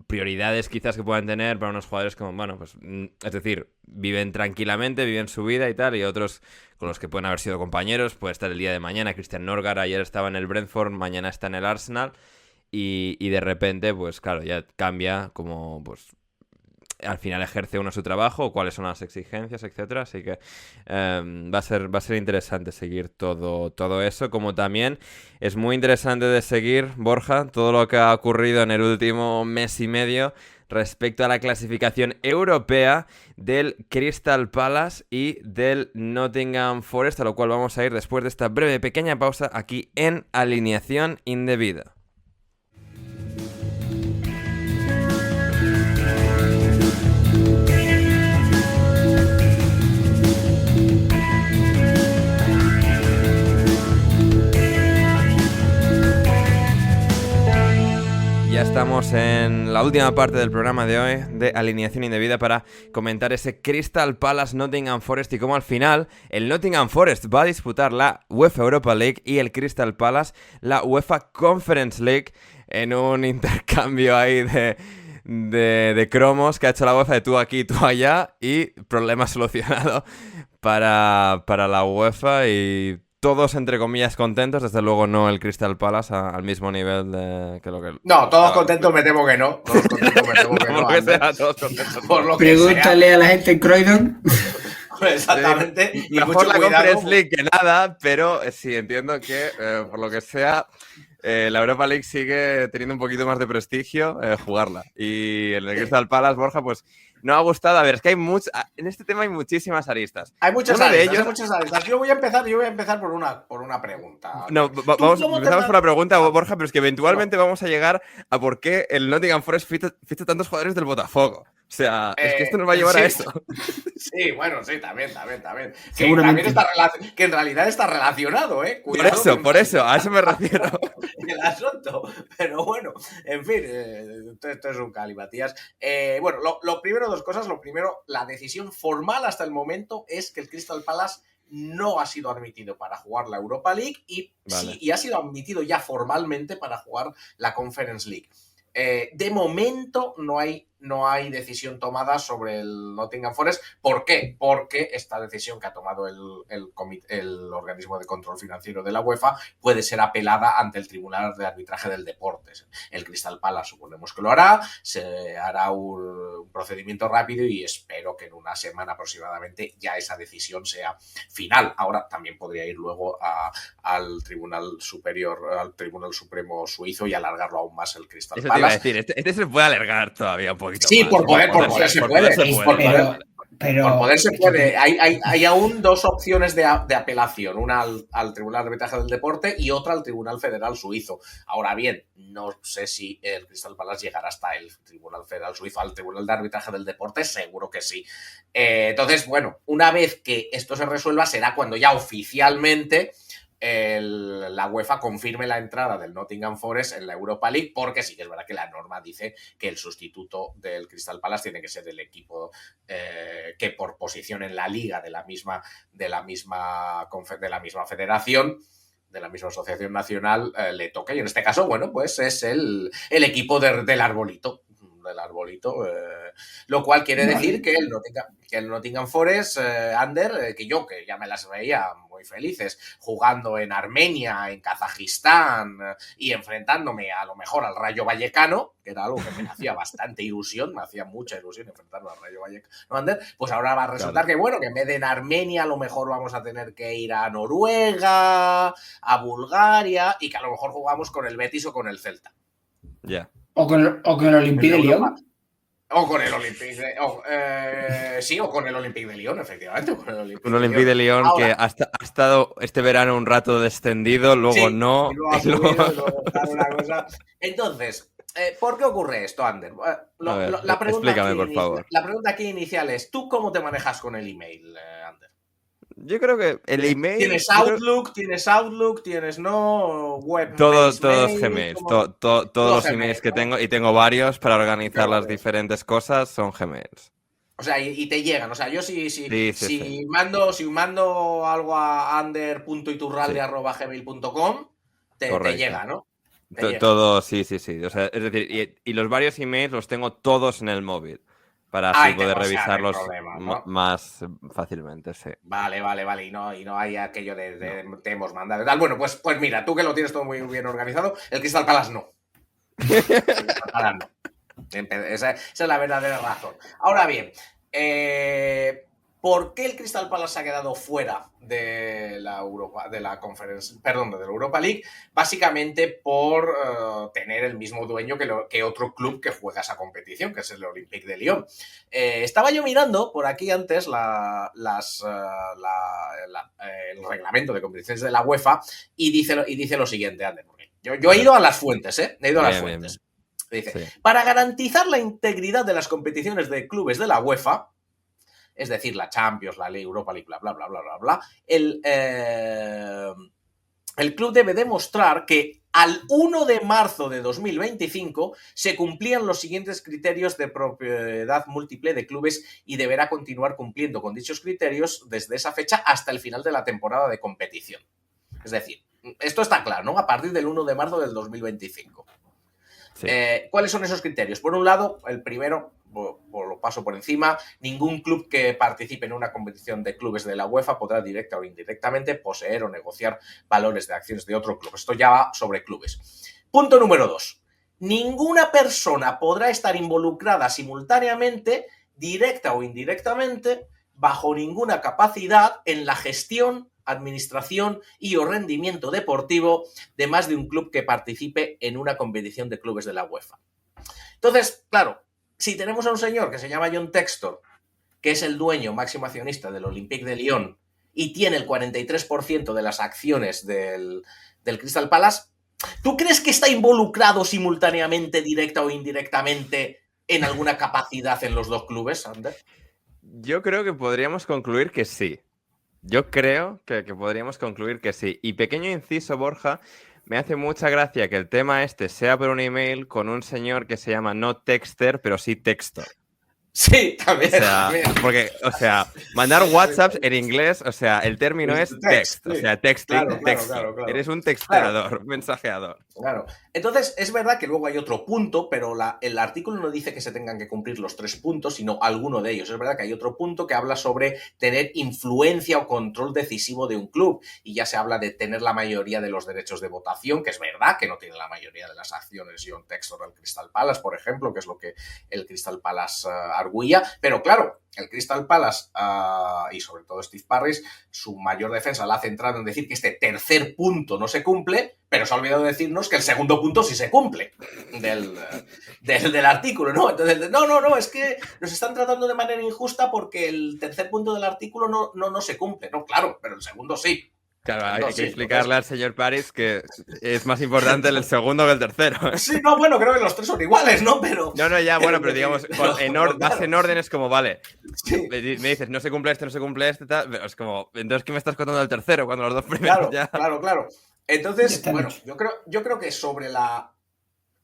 prioridades quizás que puedan tener para unos jugadores como, bueno, pues, es decir, viven tranquilamente, viven su vida y tal, y otros con los que pueden haber sido compañeros, puede estar el día de mañana. Christian Norgard ayer estaba en el Brentford, mañana está en el Arsenal, y de repente, pues claro, ya cambia como, pues, al final ejerce uno su trabajo, cuáles son las exigencias, etcétera. Así que va a ser interesante seguir todo eso. Como también es muy interesante de seguir, Borja, todo lo que ha ocurrido en el último mes y medio respecto a la clasificación europea del Crystal Palace y del Nottingham Forest, a lo cual vamos a ir después de esta breve pequeña pausa aquí en Alineación Indebida. Ya estamos en la última parte del programa de hoy de Alineación Indebida para comentar ese Crystal Palace Nottingham Forest y cómo al final el Nottingham Forest va a disputar la UEFA Europa League y el Crystal Palace la UEFA Conference League en un intercambio ahí de cromos que ha hecho la UEFA de tú aquí, tú allá, y problema solucionado para la UEFA y todos, entre comillas, contentos. Desde luego no el Crystal Palace al mismo nivel que lo que... No, todos contentos me temo que no. Todos contentos me temo que no. Por lo que sea, todos contentos. Por lo que Pregúntale sea. a la gente en Croydon. Exactamente. Sí, Y mejor mucho la cuidado. Conference League que nada, pero sí, entiendo que, por lo que sea, la Europa League sigue teniendo un poquito más de prestigio jugarla. Y en el Crystal Palace, Borja, pues no ha gustado. A ver, es que en este tema hay muchísimas aristas. Hay muchas Uno de aristas, ellos... hay muchas aristas. Yo voy a empezar por una pregunta. No, empezamos por la pregunta, Borja, pero es que eventualmente vamos a llegar a por qué el Nottingham Forest ficha tantos jugadores del Botafogo. O sea, es que esto nos va a llevar a eso. Sí, bueno, sí, también. Seguramente. Que en realidad está relacionado, ¿eh? Por eso, a eso me refiero. El asunto. Pero bueno, en fin, esto es un calimatías. Bueno, lo primero, dos cosas. Lo primero, la decisión formal hasta el momento es que el Crystal Palace no ha sido admitido para jugar la Europa League y ha sido admitido ya formalmente para jugar la Conference League. De momento no hay decisión tomada sobre el Nottingham Forest. ¿Por qué? Porque esta decisión que ha tomado el organismo de control financiero de la UEFA puede ser apelada ante el Tribunal de Arbitraje del Deporte. El Crystal Palace suponemos que lo hará, se hará un procedimiento rápido y espero que en una semana aproximadamente ya esa decisión sea final. Ahora también podría ir luego al Tribunal Superior, al Tribunal Supremo Suizo y alargarlo aún más el Crystal Palace. Iba a decir, este se puede alargar todavía un poquito sí, más. por poder se puede. Por poder se puede. Hay aún dos opciones de apelación, una al Tribunal de Arbitraje del Deporte y otra al Tribunal Federal Suizo. Ahora bien, no sé si el Crystal Palace llegará hasta el Tribunal Federal Suizo. Al Tribunal de Arbitraje del Deporte seguro que sí. Entonces, bueno, una vez que esto se resuelva será cuando ya oficialmente la UEFA confirme la entrada del Nottingham Forest en la Europa League, porque sí que es verdad que la norma dice que el sustituto del Crystal Palace tiene que ser el equipo que por posición en la liga de la misma federación, de la misma asociación nacional, le toca, y en este caso, bueno, pues es el equipo del arbolito. Lo cual quiere decir que el Nottingham Forest, Ander, que ya me las veía muy felices, jugando en Armenia, en Kazajistán y enfrentándome a lo mejor al Rayo Vallecano, que era algo que me hacía bastante ilusión, me hacía mucha ilusión enfrentarme al Rayo Vallecano, ¿no, Ander? Pues ahora va a resultar que, bueno, que en vez de en Armenia a lo mejor vamos a tener que ir a Noruega, a Bulgaria, y que a lo mejor jugamos con el Betis o con el Celta. Ya. O con el Olympique de Lyon. O con el Olympique de... sí, o con el Olympique de Lyon, efectivamente. Un Olympique de Lyon ahora, que ha estado este verano un rato descendido, luego sí, no. Y luego ha subido, luego una cosa. Entonces, ¿por qué ocurre esto, Ander? Explícame, por favor. La pregunta aquí inicial es, ¿tú cómo te manejas con el email, Ander? Yo creo que el email... ¿Tienes Outlook? ¿Tienes no? Web. Todos Gmails. Todos los emails que tengo, y tengo varios para organizar las diferentes cosas, son Gmails. O sea, y te llegan. O sea, yo si mando algo a ander.iturralde@gmail.com, te llega, ¿no? Todo, sí. O sea, es decir, y los varios emails los tengo todos en el móvil. Para así poder revisarlos más fácilmente, sí. Vale. Y no hay aquello de te hemos mandado y tal. Bueno, pues mira, tú que lo tienes todo muy bien organizado, el Crystal Palace no. Esa es la verdadera razón. Ahora bien, ¿por qué el Crystal Palace se ha quedado fuera de la Europa League? Básicamente por tener el mismo dueño que otro club que juega esa competición, que es el Olympique de Lyon. Estaba yo mirando por aquí antes el reglamento de competiciones de la UEFA y dice lo siguiente, Ander. Yo he ido a las fuentes, He ido a las fuentes. Dice, sí. Para garantizar la integridad de las competiciones de clubes de la UEFA, es decir, la Champions, la Europa League, bla, el club debe demostrar que al 1 de marzo de 2025 se cumplían los siguientes criterios de propiedad múltiple de clubes y deberá continuar cumpliendo con dichos criterios desde esa fecha hasta el final de la temporada de competición. Es decir, esto está claro, ¿no? A partir del 1 de marzo del 2025. Sí. ¿Cuáles son esos criterios? Por un lado, el primero, lo paso por encima, ningún club que participe en una competición de clubes de la UEFA podrá directa o indirectamente poseer o negociar valores de acciones de otro club. Esto ya va sobre clubes. Punto número 2. Ninguna persona podrá estar involucrada simultáneamente, directa o indirectamente, bajo ninguna capacidad en la gestión, administración y o rendimiento deportivo de más de un club que participe en una competición de clubes de la UEFA. Entonces, claro, si tenemos a un señor que se llama John Textor, que es el dueño máximo accionista del Olympique de Lyon y tiene el 43% de las acciones del Crystal Palace, ¿tú crees que está involucrado simultáneamente, directa o indirectamente, en alguna capacidad en los dos clubes, Ander? Yo creo que podríamos concluir que sí. Yo creo que podríamos concluir que sí. Y pequeño inciso, Borja, me hace mucha gracia que el tema este sea por un email con un señor que se llama no Texter, pero sí Textor. Sí, también. O sea, porque, mandar WhatsApps en inglés, el término es text. O sea, texting. Claro. Eres un texteador, mensajeador. Claro. Entonces, es verdad que luego hay otro punto, pero el artículo no dice que se tengan que cumplir los 3 puntos, sino alguno de ellos. Es verdad que hay otro punto que habla sobre tener influencia o control decisivo de un club. Y ya se habla de tener la mayoría de los derechos de votación, que es verdad que no tiene la mayoría de las acciones John Textor del Crystal Palace, por ejemplo, que es lo que el Crystal Palace arguía. Pero claro, el Crystal Palace y sobre todo Steve Parris, su mayor defensa la ha centrado en decir que este tercer punto no se cumple, pero se ha olvidado decirnos que el segundo punto sí se cumple del artículo, ¿no? Entonces, no, es que nos están tratando de manera injusta porque el tercer punto del artículo no se cumple. No, claro, pero el segundo sí. Claro, hay que explicarle al señor Parris que es más importante el segundo que el tercero. Sí, no, bueno, creo que los 3 son iguales, ¿no? Pero... No, pero digamos, vas en orden, es como, vale, sí. Me dices, no se cumple este, tal, pero es como, entonces, ¿qué me estás contando del tercero cuando los dos primeros ya...? Claro. Entonces, bueno, yo creo que sobre la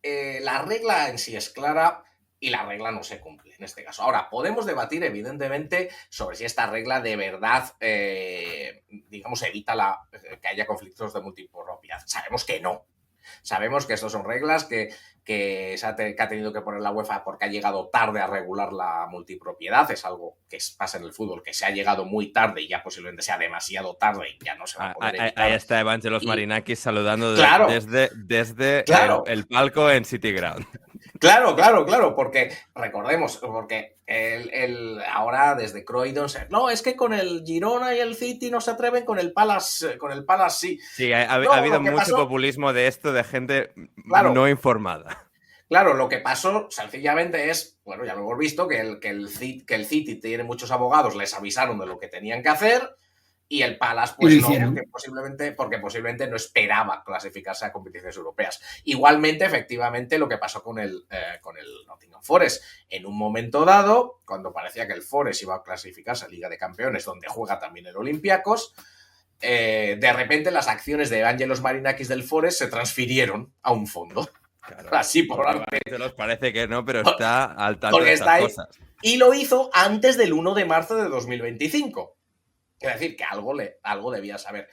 regla en sí es clara y la regla no se cumple en este caso. Ahora, podemos debatir, evidentemente, sobre si esta regla de verdad, evita que haya conflictos de multipropiedad. Sabemos que no. Sabemos que estas son reglas que ha tenido que poner la UEFA porque ha llegado tarde a regular la multipropiedad. Es algo que pasa en el fútbol, que se ha llegado muy tarde y ya posiblemente sea demasiado tarde y ya no se va a poder evitar. Ahí está Evangelos Marinakis saludando desde el palco en City Ground. Claro, porque recordemos, porque ahora desde Croydon, no, es que con el Girona y el City no se atreven, con el Palace sí. Sí, ha habido mucho populismo de esto, de gente no informada. Claro, lo que pasó sencillamente es, bueno, ya lo hemos visto, que el City tiene muchos abogados, les avisaron de lo que tenían que hacer. Y el Palace, pues no, porque posiblemente no esperaba clasificarse a competiciones europeas. Igualmente, efectivamente, lo que pasó con el Nottingham Forest. En un momento dado, cuando parecía que el Forest iba a clasificarse a Liga de Campeones, donde juega también el Olympiacos, de repente las acciones de Evangelos Marinakis del Forest se transfirieron a un fondo. Claro, así por arte. Nos parece que no, pero está al tanto de estas cosas. Y lo hizo antes del 1 de marzo de 2025. Es decir, que algo debía saber.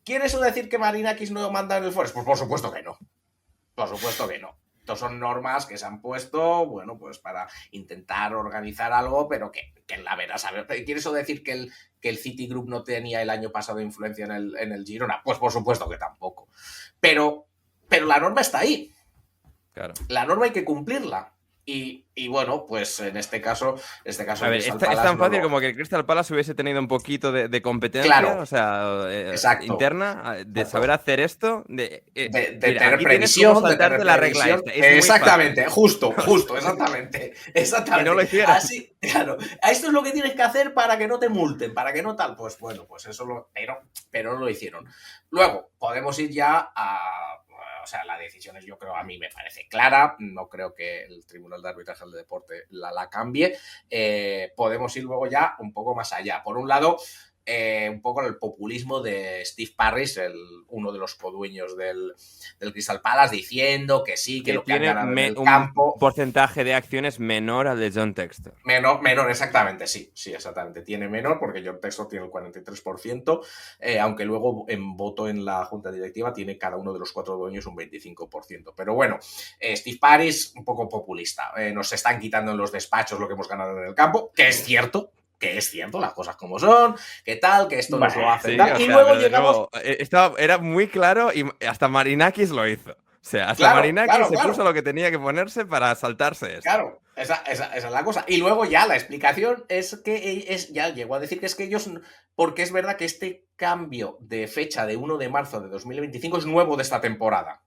¿Quiere eso decir que Marinakis no manda en el Forest? Pues por supuesto que no. Por supuesto que no. Estas son normas que se han puesto, bueno, pues para intentar organizar algo, pero que la verás a ver. ¿Quiere eso decir que el Citigroup no tenía el año pasado influencia en el Girona? Pues por supuesto que tampoco. Pero la norma está ahí. Claro. La norma hay que cumplirla. Y bueno, pues en este caso a ver, es tan fácil como que el Crystal Palace hubiese tenido un poquito de competencia, claro, o sea, interna, de saber hacer esto, de tener previsión, de tener la regla esta. Exactamente, justo, exactamente. Y no lo hicieron. Así, claro, esto es lo que tienes que hacer para que no te multen, para que no tal. Pues bueno, pues eso pero no lo hicieron. Luego, podemos ir ya a... O sea, la decisión yo creo, a mí me parece clara, no creo que el Tribunal de Arbitraje del Deporte la cambie. Podemos ir luego ya un poco más allá. Por un lado, un poco el populismo de Steve Parrish, uno de los codueños del Crystal Palace, diciendo que sí, que lo que han ganado en el campo... un porcentaje de acciones menor al de John Textor. Menor, exactamente, sí, exactamente. Tiene menor porque John Textor tiene el 43%, aunque luego en voto en la junta directiva tiene cada uno de los 4 dueños un 25%. Pero bueno, Steve Parrish, un poco populista. Nos están quitando en los despachos lo que hemos ganado en el campo, que es cierto, las cosas como son, que tal, que esto nos lo hace. Sí, y luego llegamos... Era muy claro y hasta Marinakis lo hizo. O sea, hasta Marinakis se puso lo que tenía que ponerse para saltarse esto. Claro, esa es la cosa. Y luego ya la explicación es que ya llegó a decir que es que ellos... Porque es verdad que este cambio de fecha de 1 de marzo de 2025 es nuevo de esta temporada.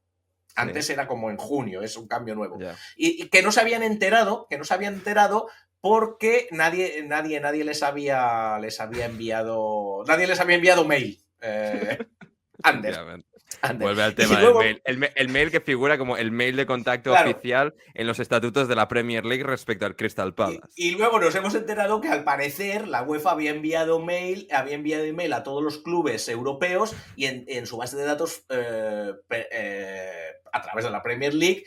Antes era como en junio, es un cambio nuevo. Yeah. Y que no se habían enterado, porque nadie les había enviado. Nadie les había enviado mail. Ander. Vuelve al tema luego, del mail. El mail que figura como el mail de contacto oficial en los estatutos de la Premier League respecto al Crystal Palace. Y luego nos hemos enterado que al parecer la UEFA había enviado email a todos los clubes europeos y en su base de datos a través de la Premier League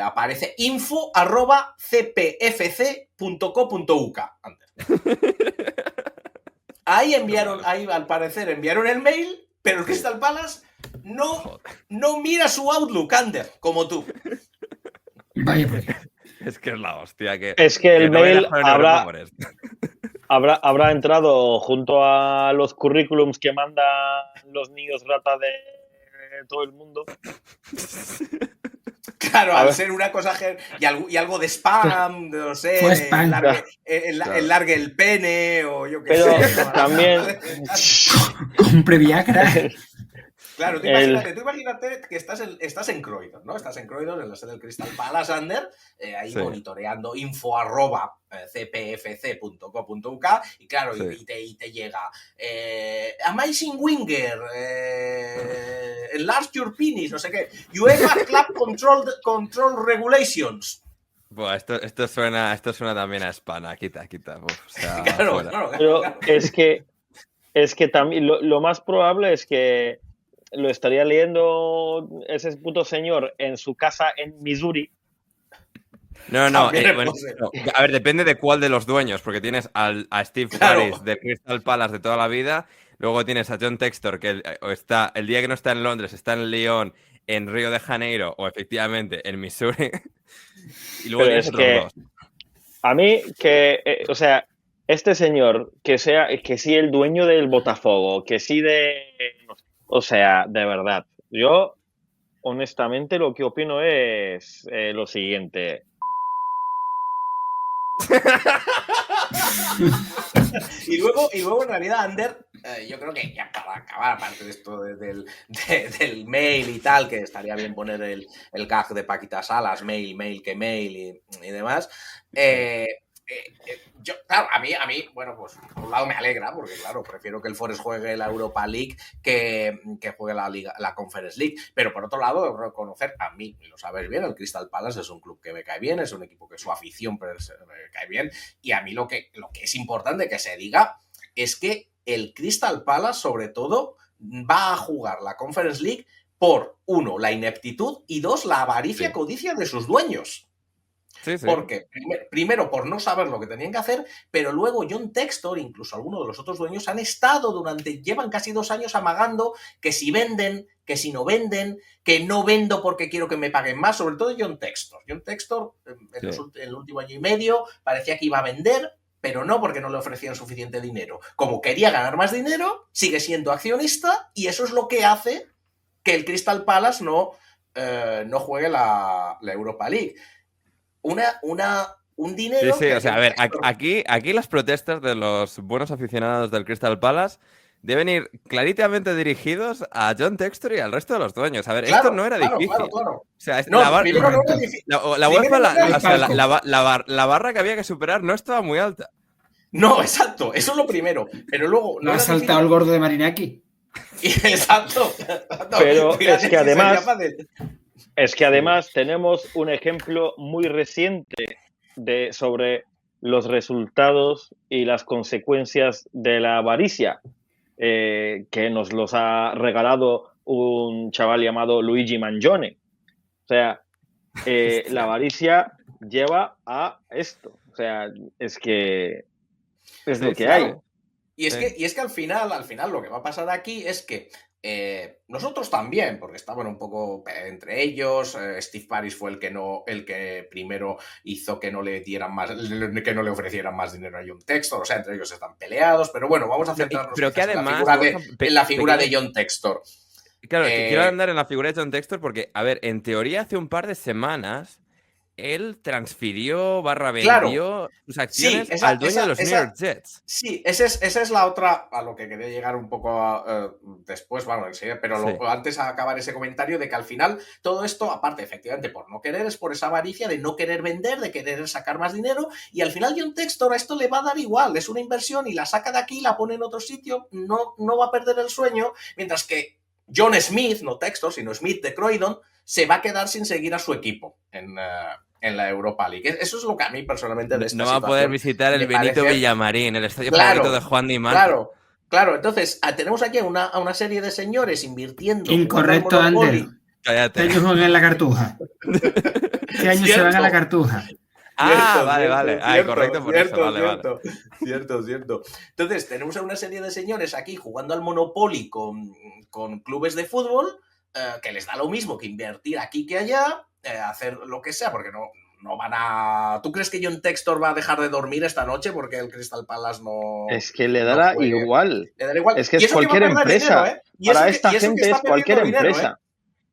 aparece info@cpfc.co.uk. Ahí al parecer enviaron el mail, pero el Crystal Palace no mira su Outlook, Ander, como tú. Vaya, pues. Es que es la hostia. Es que el mail habrá entrado junto a los currículums que mandan los niños rata de todo el mundo. Claro, al ser una cosa y algo de spam, no sé, largue el pene o yo qué sé. Pero también... Compre Viagra. Claro, tú imagínate que estás en Croydon, ¿no? Estás en Croydon, en la sede del Crystal Palace, Ander, ahí monitoreando info@cpfc.co.uk y claro, y te llega Amazing Winger, Enlarge Your Penis, no sé qué, UEFA Club Control Regulations. Buah, esto suena también a Spana, quita. Uf, o sea, claro. Pero es que también lo más probable es que lo estaría leyendo ese puto señor en su casa en Missouri. No. A ver, depende de cuál de los dueños, porque tienes a Steve Parrish de Crystal Palace de toda la vida, luego tienes a John Textor, que está el día que no está en Londres, está en Lyon, en Río de Janeiro o efectivamente en Missouri. Y luego Pero tienes es otros que dos. a mí o sea, este señor, que sí el dueño del Botafogo, que sí o sea, de verdad, yo honestamente lo que opino es lo siguiente. Y luego en realidad, Ander, yo creo que ya para acabar, aparte de esto del mail y tal, que estaría bien poner el gag de Paquita Salas, mail, que mail y demás. Yo, claro, a mí, bueno, pues por un lado me alegra, porque claro, prefiero que el Forest juegue la Europa League que juegue la Conference League. Pero por otro lado, debo reconocer, a mí, y lo sabes bien, el Crystal Palace es un club que me cae bien, es un equipo que su afición me cae bien. Y a mí lo que es importante que se diga es que el Crystal Palace, sobre todo, va a jugar la Conference League por, uno, la ineptitud y dos, la avaricia, codicia de sus dueños. Sí, sí. Porque, primero, por no saber lo que tenían que hacer, pero luego John Textor, incluso algunos de los otros dueños, llevan casi 2 años amagando que si venden, que si no venden, que no vendo porque quiero que me paguen más, sobre todo John Textor. John Textor, en el último año y medio, parecía que iba a vender, pero no, porque no le ofrecían suficiente dinero. Como quería ganar más dinero, sigue siendo accionista y eso es lo que hace que el Crystal Palace no juegue la Europa League. Un dinero. Sí, o sea, a ver, aquí las protestas de los buenos aficionados del Crystal Palace deben ir claritamente dirigidos a John Textor y al resto de los dueños. A ver, Claro, esto no era difícil. Claro. O sea, Primero no era difícil. La UEFA, la barra que había que superar no estaba muy alta. No, exacto, eso es lo primero. Pero luego. ¿No ha saltado el gordo de Marinaki? Exacto. Pero es que además tenemos un ejemplo muy reciente sobre los resultados y las consecuencias de la avaricia, que nos los ha regalado un chaval llamado Luigi Mangione. O sea, la avaricia lleva a esto. O sea, es que es lo que hay. Y es que al final lo que va a pasar aquí es que nosotros también, porque estaban un poco entre ellos, Steve Paris fue el que primero hizo que no le ofrecieran más dinero a John Textor, o sea, entre ellos están peleados, pero bueno, vamos a centrarnos en la figura de John Textor. Claro, que quiero andar en la figura de John Textor porque, a ver, en teoría hace un par de semanas él transfirió vendió sus acciones al dueño de los New York Jets. Sí, esa es la otra a lo que quería llegar un poco después, bueno, enseguida, pero antes de acabar ese comentario de que al final todo esto, aparte efectivamente por no querer, es por esa avaricia de no querer vender, de querer sacar más dinero, y al final John Textor a esto le va a dar igual, es una inversión y la saca de aquí, la pone en otro sitio, no va a perder el sueño, mientras que John Smith, no Textor, sino Smith de Croydon, se va a quedar sin seguir a su equipo en la Europa League. Eso es lo que a mí personalmente de esta no va a poder visitar el Benito Villamarín, el estadio favorito de Juan Di Marco. Claro, entonces tenemos aquí a una serie de señores invirtiendo. Incorrecto, Ander. Cállate. Ellos juegan en la Cartuja. ¿Qué año se van a la Cartuja? Vale. Correcto por eso, vale. Cierto. Entonces, tenemos a una serie de señores aquí jugando al Monopoly con clubes de fútbol que les da lo mismo que invertir aquí que allá, hacer lo que sea, porque no van a... ¿Tú crees que John Textor va a dejar de dormir esta noche porque el Crystal Palace no... Es que le dará igual. Le dará igual. Es que es cualquier empresa. Dinero, Para esta gente es cualquier empresa.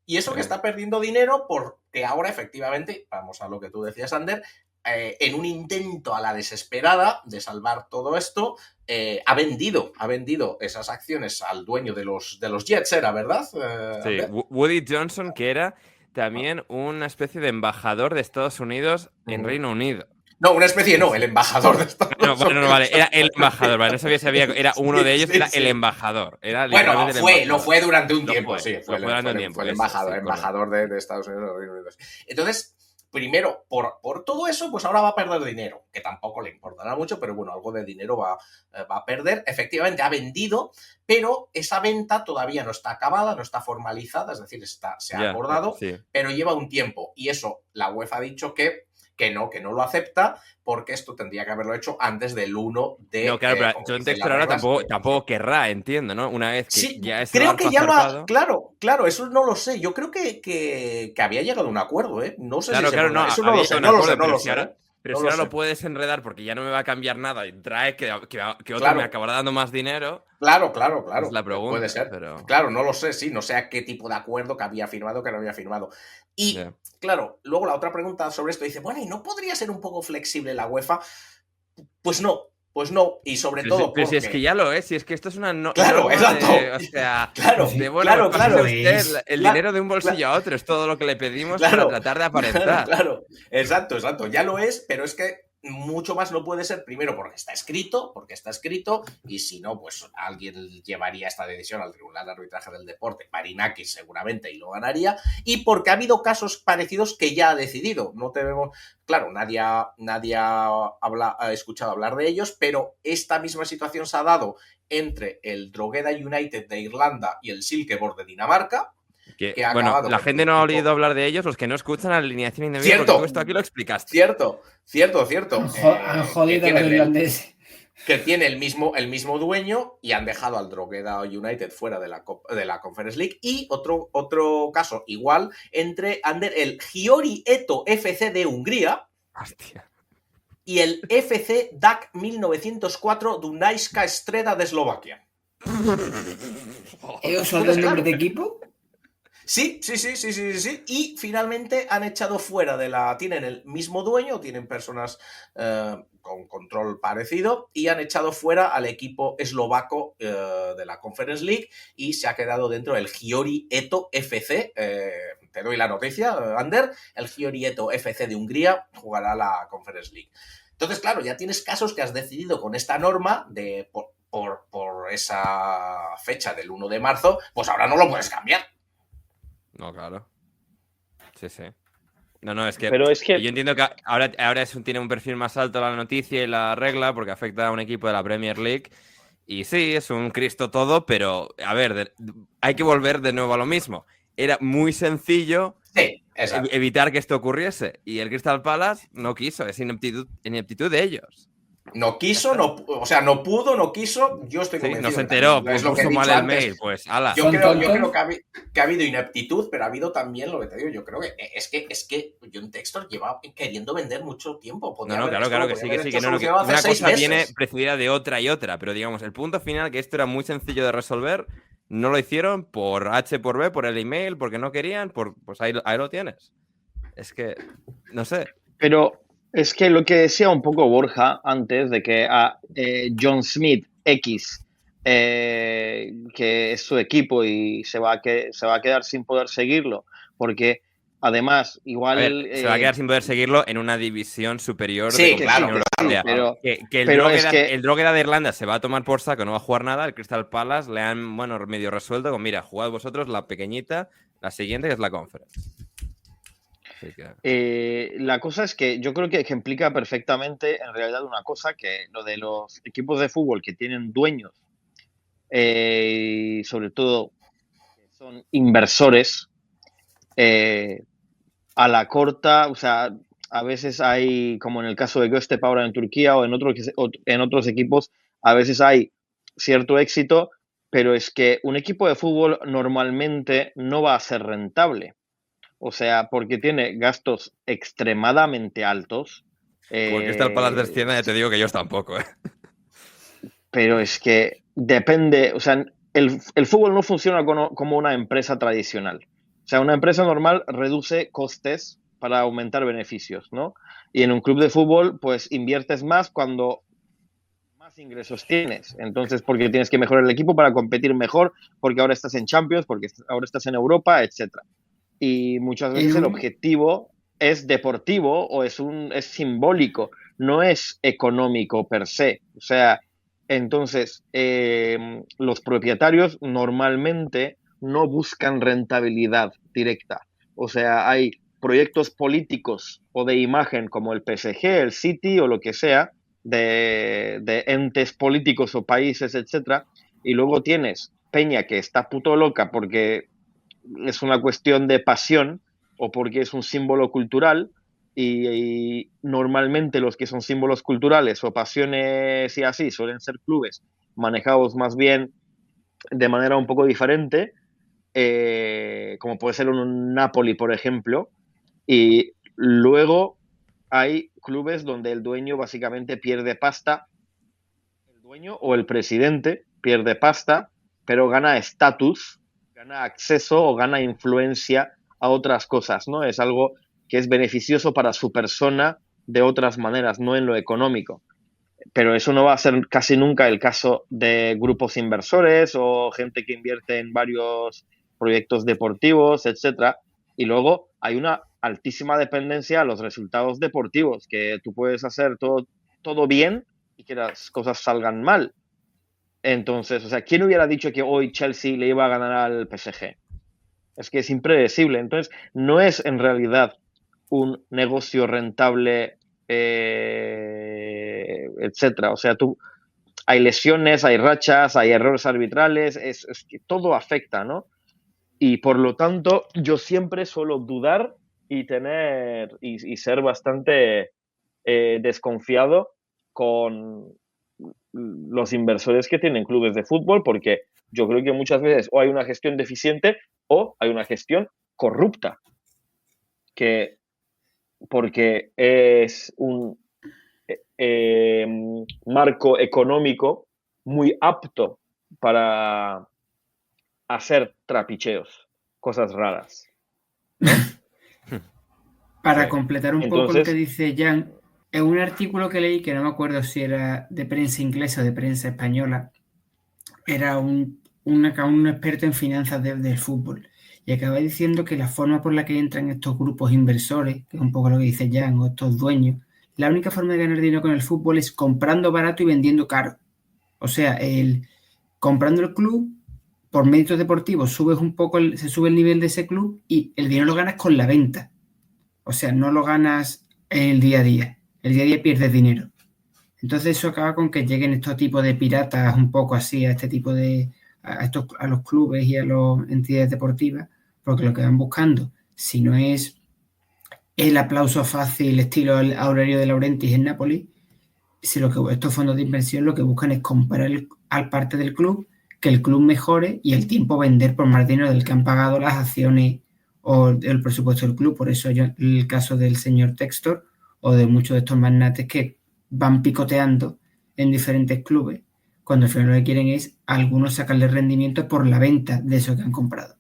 Y eso que está perdiendo dinero porque ahora efectivamente, vamos a lo que tú decías, Ander, en un intento a la desesperada de salvar todo esto, ha vendido esas acciones al dueño de los Jets, ¿era verdad? Sí, Woody Johnson, que era también una especie de embajador de Estados Unidos en Reino Unido. No, una especie el embajador de Estados Unidos. No, vale, era el embajador, vale, no sabía, era uno de ellos, era el embajador. Lo fue durante un tiempo, sí. Fue el embajador de Estados Unidos en Reino Unido. Entonces, primero, por todo eso, pues ahora va a perder dinero, que tampoco le importará mucho, pero bueno, algo de dinero va a perder. Efectivamente, ha vendido, pero esa venta todavía no está acabada, no está formalizada, es decir, se ha acordado, pero lleva un tiempo. Y eso, la UEFA ha dicho que que no lo acepta, porque esto tendría que haberlo hecho antes del 1 de... No, claro, pero como John dicen Textor las ahora reglas, tampoco querrá, entiendo, ¿no? Una vez que sí, ya es creo que ya lo zarpado. Claro, eso no lo sé. Yo creo que había llegado a un acuerdo, ¿eh? No sé Claro, si claro, no, eso había llegado a un acuerdo, pero si ¿eh? ahora, No lo sé. lo puedes enredar porque ya no me va a cambiar nada y trae que otro Claro. me acabará dando más dinero. Claro. Es la pregunta, Puede ser. pero... Claro, no lo sé, sí, no sé a qué tipo de acuerdo que había firmado, que no había firmado. Y, Yeah. claro, luego la otra pregunta sobre esto dice, bueno, ¿y no podría ser un poco flexible la UEFA? Pues no, y sobre todo pero porque... si es que ya lo es, si es que esto es una Claro, norma exacto. o sea, claro, de bueno, claro, pásese claro. usted el dinero de un bolsillo a otro, es todo lo que le pedimos para tratar de aparentar. Claro, exacto, ya lo es, pero es que mucho más no puede ser, primero porque está escrito, y si no, pues alguien llevaría esta decisión al Tribunal de Arbitraje del Deporte, Marinakis seguramente, y lo ganaría, y porque ha habido casos parecidos que ya ha decidido. No tenemos, claro, nadie ha escuchado hablar de ellos, pero esta misma situación se ha dado entre el Drogheda United de Irlanda y el Silkeborg de Dinamarca. Que ha bueno, acabado la con gente un no ha equipo... oído hablar de ellos, los que no escuchan la alineación indebida, Cierto. porque tú esto aquí lo explicaste. Cierto. Han jodido a los irlandeses. Que tiene el mismo dueño y han dejado al Drogheda United fuera de la Conference League. Y otro caso igual entre el Győri Eto FC de Hungría. Hostia. Y el FC DAC 1904 Dunajska Streda de Eslovaquia. ¿Ellos son los nombres de equipo? Sí. Y finalmente han echado fuera tienen el mismo dueño, tienen personas con control parecido, y han echado fuera al equipo eslovaco de la Conference League, y se ha quedado dentro el Győri Eto FC. Te doy la noticia, Ander. El Győri Eto FC de Hungría jugará la Conference League. Entonces, claro, ya tienes casos que has decidido con esta norma por esa fecha del 1 de marzo, pues ahora no lo puedes cambiar. No, claro. Sí. No, es que... Pero es que... Yo entiendo que ahora tiene un perfil más alto la noticia y la regla porque afecta a un equipo de la Premier League. Y sí, es un Cristo todo, pero, a ver, hay que volver de nuevo a lo mismo. Era muy sencillo evitar que esto ocurriese. Y el Crystal Palace no quiso, es ineptitud de ellos. No quiso, no pudo, no quiso. Yo estoy convencido. No se enteró, es lo que puso he mal dicho el antes. mail, pues ala. Yo creo que ha habido ineptitud, pero ha habido también lo que te digo. Yo creo que es que John Textor lleva queriendo vender mucho tiempo. Claro que sí. Que una cosa viene precedida de otra y otra, pero digamos, el punto final, que esto era muy sencillo de resolver, no lo hicieron por H por B, por el email, porque no querían, pues ahí lo tienes. Es que, no sé. Pero es que lo que decía un poco Borja antes de que a John Smith X, que es su equipo y se va a quedar sin poder seguirlo, porque además igual... se va a quedar sin poder seguirlo en una división superior de competición europea. Que el Drogheda de Irlanda se va a tomar por saco, no va a jugar nada. El Crystal Palace le han, medio resuelto con, mira, jugad vosotros la pequeñita, la siguiente que es la Conference. La cosa es que yo creo que ejemplifica perfectamente en realidad una cosa, que lo de los equipos de fútbol que tienen dueños y sobre todo que son inversores, a la corta, o sea, a veces hay, como en el caso de Göztepe ahora en Turquía o en otros equipos, a veces hay cierto éxito, pero es que un equipo de fútbol normalmente no va a ser rentable. O sea, porque tiene gastos extremadamente altos. Como el Crystal Palace descienda, ya te digo que ellos tampoco, ¿eh? Pero es que depende, o sea, el fútbol no funciona como una empresa tradicional. O sea, una empresa normal reduce costes para aumentar beneficios, ¿no? Y en un club de fútbol, pues inviertes más cuando más ingresos tienes. Entonces, porque tienes que mejorar el equipo para competir mejor, porque ahora estás en Champions, porque ahora estás en Europa, etcétera. Y muchas veces el objetivo es deportivo o es simbólico, no es económico per se. O sea, entonces los propietarios normalmente no buscan rentabilidad directa. O sea, hay proyectos políticos o de imagen como el PSG, el City o lo que sea, de entes políticos o países, etcétera, y luego tienes peña que está puto loca porque es una cuestión de pasión o porque es un símbolo cultural, y normalmente los que son símbolos culturales o pasiones y así suelen ser clubes manejados más bien de manera un poco diferente, como puede ser un Napoli, por ejemplo, y luego hay clubes donde el dueño básicamente pierde pasta, el dueño o el presidente pierde pasta, pero gana estatus, gana acceso o gana influencia a otras cosas, ¿no? Es algo que es beneficioso para su persona de otras maneras, no en lo económico. Pero eso no va a ser casi nunca el caso de grupos inversores o gente que invierte en varios proyectos deportivos, etcétera. Y luego hay una altísima dependencia a los resultados deportivos, que tú puedes hacer todo bien y que las cosas salgan mal. Entonces, o sea, ¿quién hubiera dicho que hoy Chelsea le iba a ganar al PSG? Es que es impredecible. Entonces, no es en realidad un negocio rentable, etcétera. O sea, hay lesiones, hay rachas, hay errores arbitrales, es que todo afecta, ¿no? Y por lo tanto, yo siempre suelo dudar y ser bastante desconfiado con los inversores que tienen clubes de fútbol, porque yo creo que muchas veces o hay una gestión deficiente o hay una gestión corrupta, porque es un marco económico muy apto para hacer trapicheos, cosas raras, ¿no? Para Sí. completar un poco lo que dice Jan, en un artículo que leí, que no me acuerdo si era de prensa inglesa o de prensa española, era un experto en finanzas del fútbol, y acaba diciendo que la forma por la que entran estos grupos inversores, que es un poco lo que dice Jan, o estos dueños, la única forma de ganar dinero con el fútbol es comprando barato y vendiendo caro. O sea, comprando el club, por méritos deportivos, se sube el nivel de ese club y el dinero lo ganas con la venta. O sea, no lo ganas en el día a día. El día a día pierdes dinero. Entonces eso acaba con que lleguen estos tipos de piratas un poco así a este tipo a los clubes y a las entidades deportivas, porque lo que van buscando, si no es el aplauso fácil estilo Aurelio de Laurentiis en Napoli, si estos fondos de inversión lo que buscan es comprar al parte del club, que el club mejore y el tiempo vender por más dinero del que han pagado las acciones o el presupuesto del club. Por eso el caso del señor Textor o de muchos de estos magnates que van picoteando en diferentes clubes, cuando al final lo que quieren es algunos sacarle rendimiento por la venta de eso que han comprado.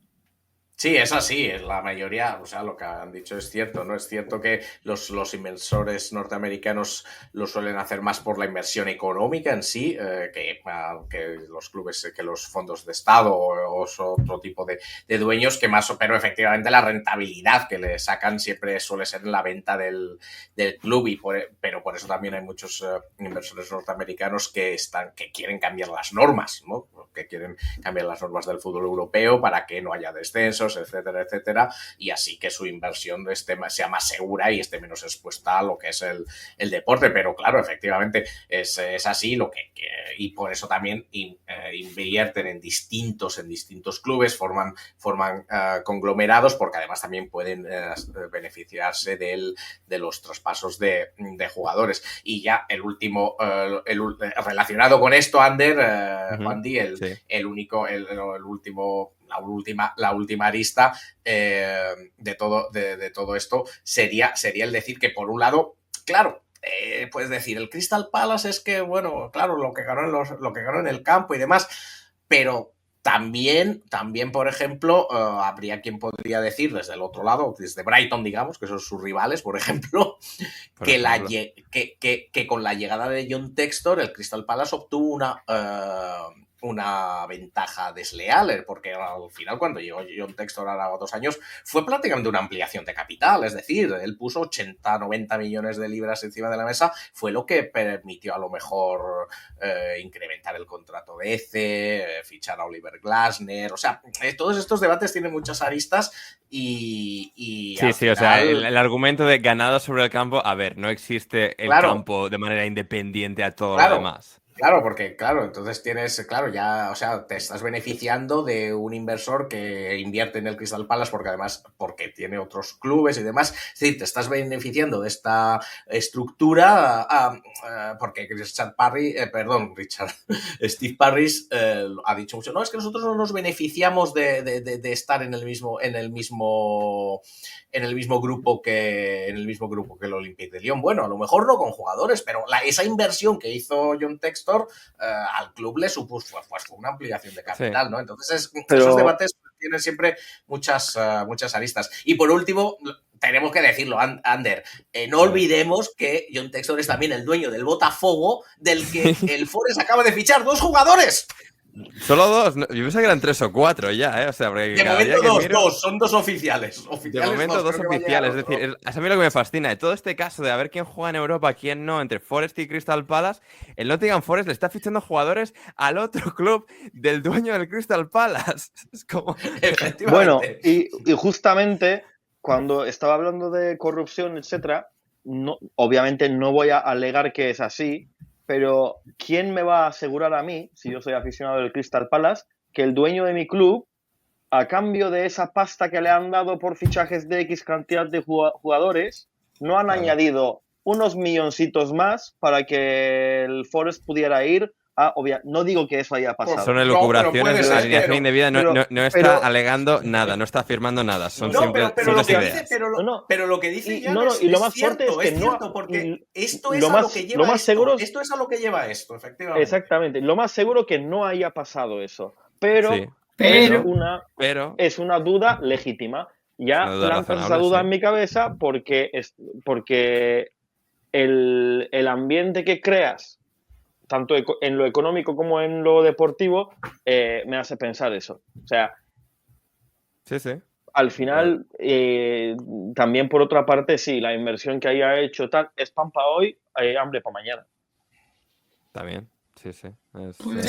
Sí, es así, es la mayoría, o sea, lo que han dicho es cierto, ¿no? Es cierto que los inversores norteamericanos lo suelen hacer más por la inversión económica en sí, que los clubes, que los fondos de Estado o otro tipo de dueños, que más, pero efectivamente la rentabilidad que le sacan siempre suele ser en la venta del club, pero por eso también hay muchos inversores norteamericanos que quieren cambiar las normas, ¿no? Que quieren cambiar las normas del fútbol europeo para que no haya descensos, etcétera, etcétera, y así que su inversión sea más segura y esté menos expuesta a lo que es el deporte. Pero claro, efectivamente es así y por eso también invierten en distintos clubes, forman conglomerados, porque además también pueden beneficiarse de los traspasos de jugadores. Y ya el último, relacionado con esto, Ander, Juan Di, la última arista de todo esto sería el decir que, por un lado, claro, puedes decir, el Crystal Palace es que, bueno, claro, lo que ganó en el campo y demás, pero también, por ejemplo, habría quien podría decir desde el otro lado, desde Brighton, digamos, que son sus rivales, por ejemplo, que con la llegada de John Textor, el Crystal Palace obtuvo una ventaja desleal, porque al final, cuando llegó John Textor ahora 2 años, fue prácticamente una ampliación de capital, es decir, él puso 80-90 millones de libras encima de la mesa, fue lo que permitió a lo mejor incrementar el contrato de Eze, fichar a Oliver Glasner, o sea, todos estos debates tienen muchas aristas y sí, final... o sea, el argumento de ganado sobre el campo, a ver, no existe el Claro. campo de manera independiente a todo Claro. lo demás. Claro, porque, claro, entonces tienes, claro, ya, o sea, te estás beneficiando de un inversor que invierte en el Crystal Palace porque además, porque tiene otros clubes y demás. Es decir, te estás beneficiando de esta estructura porque Steve Parris ha dicho mucho, no, es que nosotros no nos beneficiamos de estar en el mismo grupo que el Olympique de Lyon. Bueno, a lo mejor no con jugadores, pero esa inversión que hizo John Textor al club le supuso fue una ampliación de capital, ¿no? Entonces, esos debates tienen siempre muchas aristas. Y por último, tenemos que decirlo, Ander, no olvidemos que John Textor es también el dueño del Botafogo, del que el Forest acaba de fichar 2 jugadores. Solo 2, yo pensaba que eran 3 o 4 ya, ¿eh? O sea, porque de momento son 2 oficiales. De momento 2 oficiales, es decir, es a mí lo que me fascina de todo este caso de a ver quién juega en Europa, quién no, entre Forest y Crystal Palace, el Nottingham Forest le está fichando jugadores al otro club del dueño del Crystal Palace. Es como... Bueno, y justamente cuando estaba hablando de corrupción, etcétera, obviamente no voy a alegar que es así, pero ¿quién me va a asegurar a mí, si yo soy aficionado del Crystal Palace, que el dueño de mi club, a cambio de esa pasta que le han dado por fichajes de X cantidad de jugadores, no han añadido unos milloncitos más para que el Forest pudiera ir a... No digo que eso haya pasado. Son elucubraciones, la alineación indebida no está alegando nada, no está afirmando nada, son simples ideas. Pero lo que dice ya y lo más fuerte es que cierto, porque esto es a lo que lleva esto. Esto es a lo que lleva esto, efectivamente. Exactamente, lo más seguro que no haya pasado eso, pero es una duda legítima. Ya lanzas esa duda en mi cabeza porque el ambiente que creas, tanto en lo económico como en lo deportivo, me hace pensar eso. O sea, al final, también por otra parte, sí, la inversión que haya hecho tal es pan para hoy, hambre para mañana. También. Sí. Sí,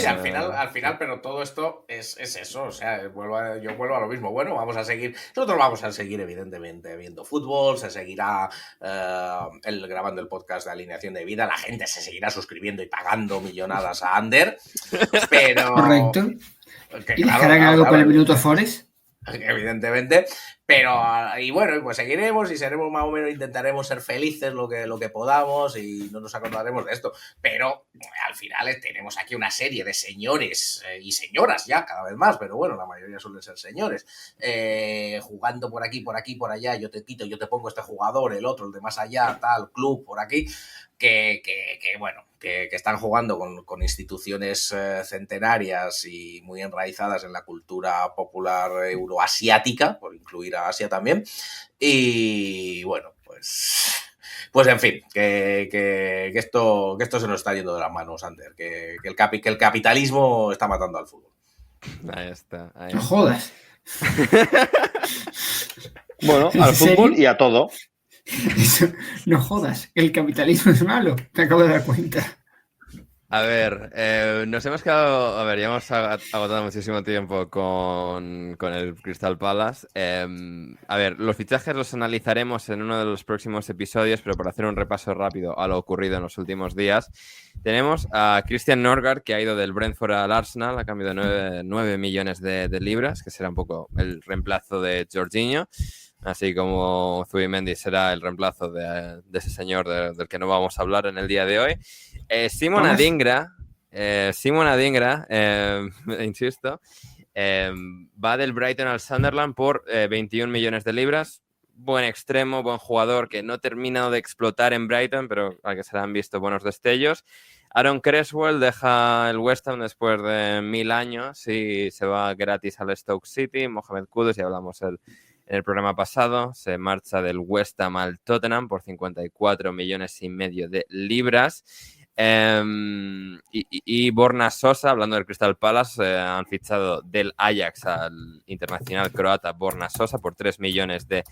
al final, pero todo esto es eso, o sea, yo vuelvo a lo mismo. Bueno, nosotros vamos a seguir evidentemente viendo fútbol, se seguirá grabando el podcast de Alineación de Vida, la gente se seguirá suscribiendo y pagando millonadas a Ander, pero... Correcto. ¿Y dejarán algo para el Minuto Forest? Evidentemente, pero y bueno, pues seguiremos y seremos más o menos, intentaremos ser felices lo que podamos y no nos acordaremos de esto, pero al final tenemos aquí una serie de señores y señoras ya cada vez más, pero bueno, la mayoría suelen ser señores, jugando por aquí, por allá, yo te quito, yo te pongo este jugador, el otro, el de más allá, tal, club, por aquí, que están jugando con instituciones centenarias y muy enraizadas en la cultura popular euroasiática, por incluir a Asia también. Y bueno, pues en fin, que esto se nos está yendo de las manos, Ander, que el capitalismo está matando al fútbol. Ahí está. No jodas. Bueno, al fútbol y a todo. Eso, no jodas, el capitalismo es malo, te acabo de dar cuenta. A ver, nos hemos quedado... A ver, ya hemos agotado muchísimo tiempo con el Crystal Palace. A ver, los fichajes los analizaremos en uno de los próximos episodios, pero por hacer un repaso rápido a lo ocurrido en los últimos días, tenemos a Christian Norgard, que ha ido del Brentford al Arsenal a cambio de 9 millones de libras, que será un poco el reemplazo de Jorginho. Así como Zubimendi será el reemplazo de ese señor del que no vamos a hablar en el día de hoy. Simon Adingra, insisto, va del Brighton al Sunderland por 21 millones de libras. Buen extremo, buen jugador que no ha terminado de explotar en Brighton, pero al que se le han visto buenos destellos. Aaron Cresswell deja el West Ham después de 1000 años y se va gratis al Stoke City. Mohamed Kudus, ya hablamos en el programa pasado, se marcha del West Ham al Tottenham por 54 millones y medio de libras. Y Borna Sosa, hablando del Crystal Palace, han fichado del Ajax al internacional croata Borna Sosa por 3 millones de